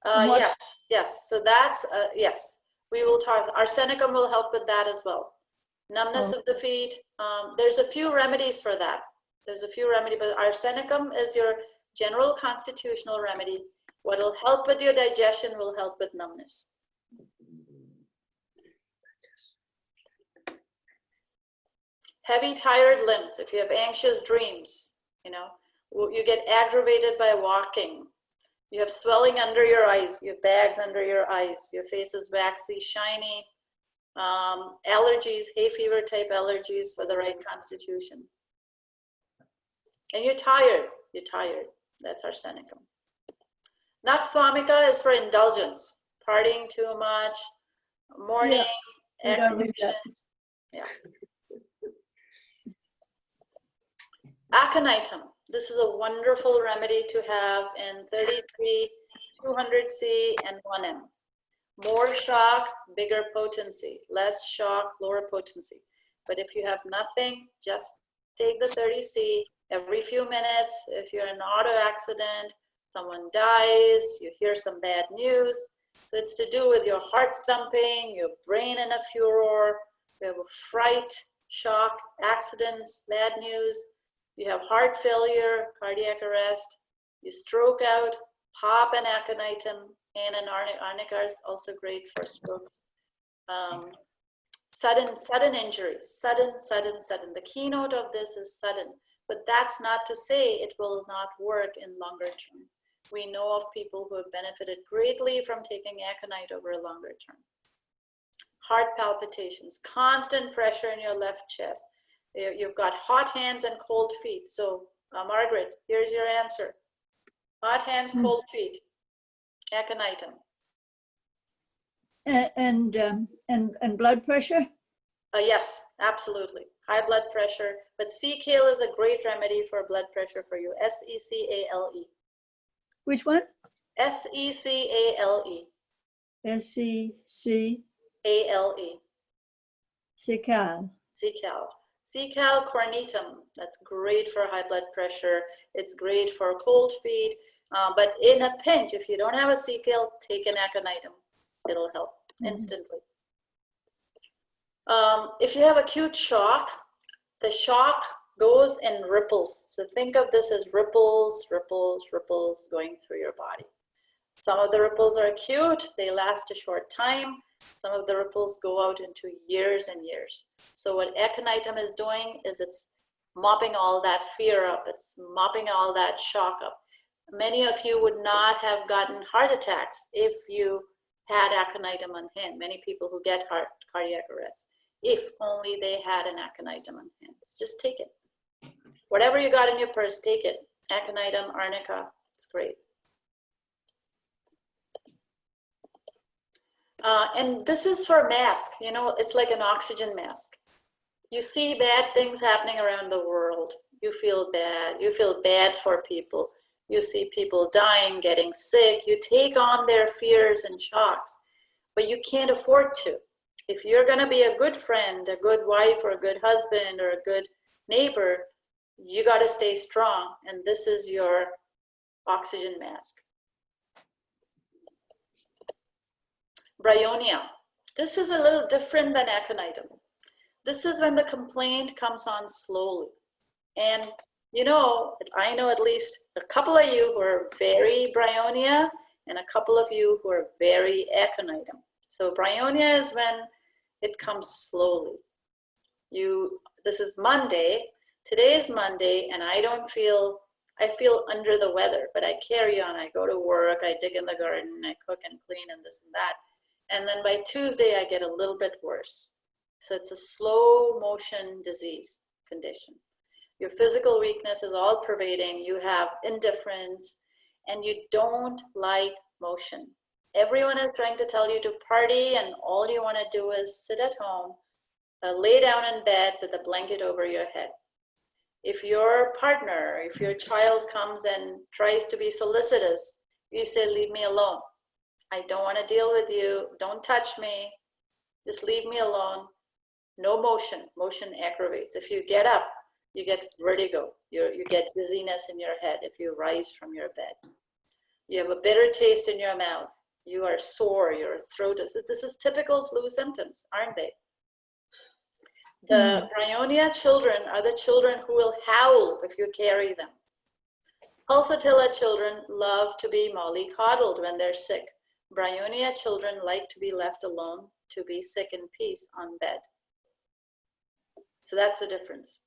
[SPEAKER 1] Yes. So that's, yes, we will talk. Arsenicum will help with that as well. Numbness of the feet. There's a few remedies for that. There's a few remedies, but arsenicum is your general constitutional remedy. What will help with your digestion will help with numbness. Heavy, tired limbs. If you have anxious dreams, you get aggravated by walking. You have swelling under your eyes. You have bags under your eyes. Your face is waxy, shiny. Allergies, hay fever type allergies for the right constitution. And you're tired. That's arsenicum. Nux vomica is for indulgence, partying too much, morning, aggravations. Yeah. Aconitum. This is a wonderful remedy to have in 33, 200C, and 1M. More shock, bigger potency. Less shock, lower potency. But if you have nothing, just take the 30C every few minutes. If you're in an auto accident, someone dies, you hear some bad news. So it's to do with your heart thumping, your brain in a furor, you have a fright, shock, accidents, bad news. You have heart failure, cardiac arrest. You stroke out, pop an aconitum, and an arnica is also great for strokes. Sudden injuries, sudden. The keynote of this is sudden, but that's not to say it will not work in longer term. We know of people who have benefited greatly from taking aconite over a longer term. Heart palpitations, constant pressure in your left chest. You've got hot hands and cold feet. So, Margaret, here's your answer. Hot hands, cold feet, aconitum.
[SPEAKER 4] And blood pressure?
[SPEAKER 1] Yes, absolutely. High blood pressure. But sea kale is a great remedy for blood pressure for you. S-E-C-A-L-E.
[SPEAKER 4] Which one?
[SPEAKER 1] S-E-C-A-L-E.
[SPEAKER 4] S-E-C.
[SPEAKER 1] A-L-E.
[SPEAKER 4] Secal.
[SPEAKER 1] Secal. Secal cornetum. That's great for high blood pressure. It's great for cold feet. But in a pinch, if you don't have a secal, take an aconitum. It'll help instantly. If you have acute shock, the shock goes in ripples. So think of this as ripples, ripples, ripples going through your body. Some of the ripples are acute, they last a short time. Some of the ripples go out into years and years. So what aconitum is doing is it's mopping all that fear up. It's mopping all that shock up. Many of you would not have gotten heart attacks if you had aconitum on hand. Many people who get cardiac arrest, if only they had an aconitum on hand. Just take it. Whatever you got in your purse, take it. Aconitum, arnica, it's great. And this is for mask, you know, it's like an oxygen mask. You see bad things happening around the world. You feel bad. You feel bad for people. You see people dying, getting sick. You take on their fears and shocks, but you can't afford to. If you're going to be a good friend, a good wife, or a good husband, or a good neighbor, you got to stay strong. And this is your oxygen mask. Bryonia. This is a little different than aconitum. This is when the complaint comes on slowly. And you know, I know at least a couple of you who are very bryonia and a couple of you who are very aconitum. So bryonia is when it comes slowly. This is Monday. Today is Monday, and I feel under the weather, but I carry on. I go to work, I dig in the garden, I cook and clean and this and that. And then by Tuesday, I get a little bit worse. So it's a slow motion disease condition. Your physical weakness is all pervading. You have indifference and you don't like motion. Everyone is trying to tell you to party and all you want to do is sit at home, lay down in bed with a blanket over your head. If your partner, if your child comes and tries to be solicitous, you say, leave me alone. I don't want to deal with you. Don't touch me. Just leave me alone. No motion. Motion aggravates. If you get up, you get vertigo. You get dizziness in your head if you rise from your bed. You have a bitter taste in your mouth. You are sore. Your throat is. This is typical flu symptoms, aren't they? The bryonia children are the children who will howl if you carry them. Pulsatilla children love to be mollycoddled when they're sick. Bryonia children like to be left alone, to be sick in peace on bed. So that's the difference.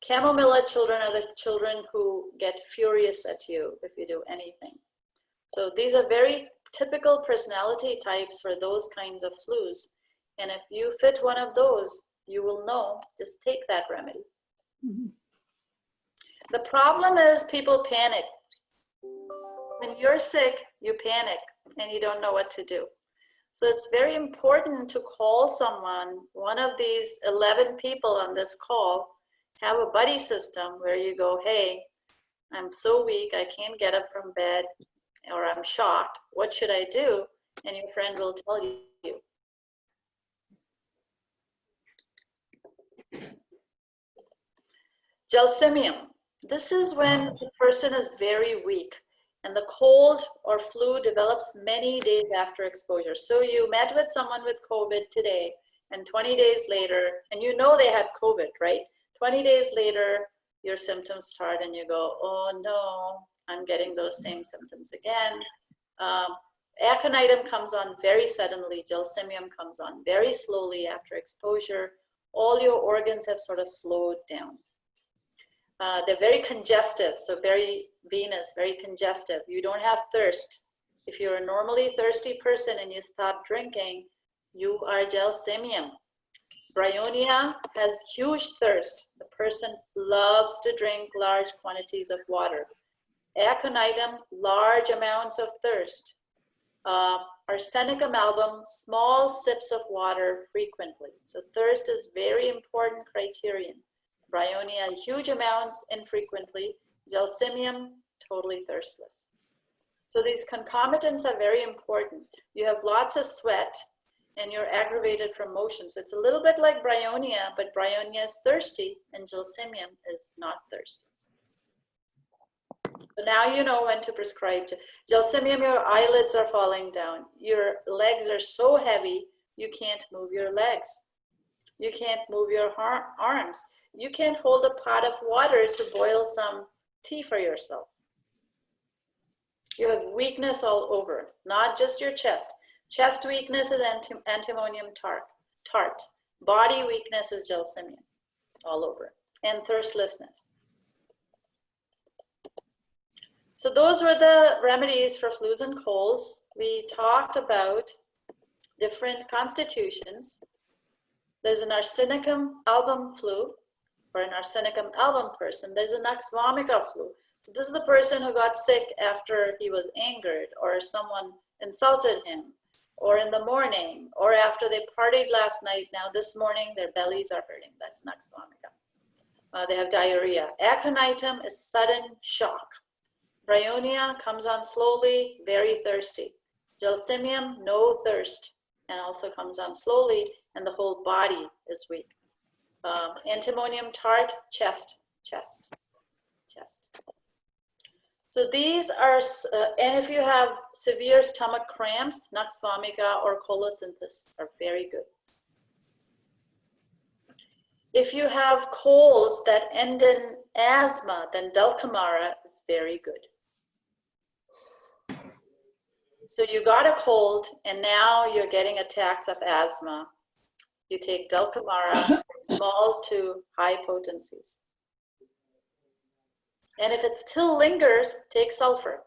[SPEAKER 1] Chamomilla children are the children who get furious at you if you do anything. So these are very typical personality types for those kinds of flus. And if you fit one of those, you will know, just take that remedy.
[SPEAKER 4] Mhm.
[SPEAKER 1] The problem is people panic. When you're sick, you panic and you don't know what to do. So it's very important to call someone, one of these 11 people on this call, have a buddy system where you go, hey, I'm so weak, I can't get up from bed, or I'm shocked, what should I do? And your friend will tell you. Gelsemium. This is when the person is very weak and the cold or flu develops many days after exposure. So you met with someone with COVID today and 20 days later, and you know they had COVID, right? 20 days later, your symptoms start and you go, oh no, I'm getting those same symptoms again. Aconitum comes on very suddenly. Gelsemium comes on very slowly after exposure. All your organs have sort of slowed down. They're very congestive, so very venous, very congestive. You don't have thirst. If you're a normally thirsty person and you stop drinking, you are gelsemium. Bryonia has huge thirst. The person loves to drink large quantities of water. Aconitum, large amounts of thirst. Arsenicum album, small sips of water frequently. So thirst is very important criterion. Bryonia, huge amounts infrequently. Gelsemium, totally thirstless. So these concomitants are very important. You have lots of sweat and you're aggravated from motion. So it's a little bit like bryonia, but bryonia is thirsty and gelsemium is not thirsty. So now you know when to prescribe. Gelsemium, your eyelids are falling down. Your legs are so heavy, you can't move your legs. You can't move your arms. You can't hold a pot of water to boil some tea for yourself. You have weakness all over, not just your chest. Chest weakness is antimonium tart. Body weakness is gelsemium all over, and thirstlessness. So those were the remedies for flus and colds. We talked about different constitutions. There's an arsenicum album flu, or an arsenicum album person. There's a nux vomica flu. So this is the person who got sick after he was angered, or someone insulted him, or in the morning, or after they partied last night. Now this morning their bellies are hurting. That's nux vomica. They have diarrhea. Aconitum is sudden shock. Bryonia comes on slowly, very thirsty. Gelsemium, no thirst, and also comes on slowly, and the whole body is weak. Antimonium tart, chest. So these are, and if you have severe stomach cramps, nux vomica or colosynthesis are very good. If you have colds that end in asthma, then Dulcamara is very good. So you got a cold and now you're getting attacks of asthma. You take Dulcamara, small to high potencies. And if it still lingers, take sulfur.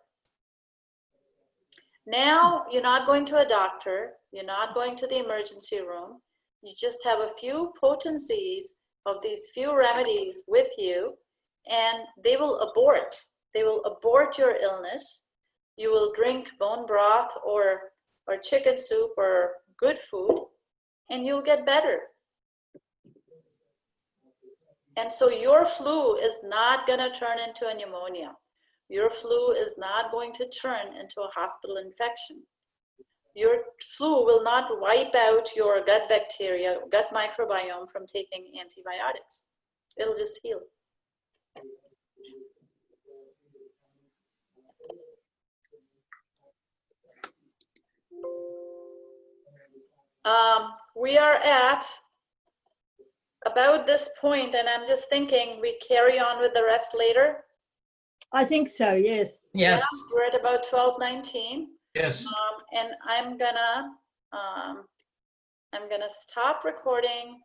[SPEAKER 1] Now you're not going to a doctor, you're not going to the emergency room. You just have a few potencies of these few remedies with you, and they will abort. They will abort your illness. You will drink bone broth or chicken soup or good food, and you'll get better. And so your flu is not going to turn into a pneumonia. Your flu is not going to turn into a hospital infection. Your flu will not wipe out your gut bacteria, gut microbiome from taking antibiotics. It'll just heal. We are at about this point, and I'm just thinking we carry on with the rest later.
[SPEAKER 4] I think so, yes.
[SPEAKER 7] Yes.
[SPEAKER 1] Yeah, we're at about 12:19.
[SPEAKER 2] Yes.
[SPEAKER 1] And I'm gonna stop recording.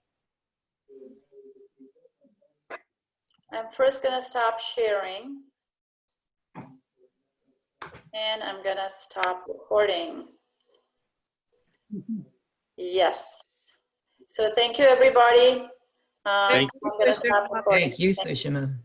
[SPEAKER 1] I'm first gonna stop sharing, and I'm gonna stop recording. Yes. So thank you, everybody.
[SPEAKER 6] Thank
[SPEAKER 1] I'm gonna stop recording.
[SPEAKER 7] Thank you,
[SPEAKER 1] Thanks.
[SPEAKER 7] Sushma.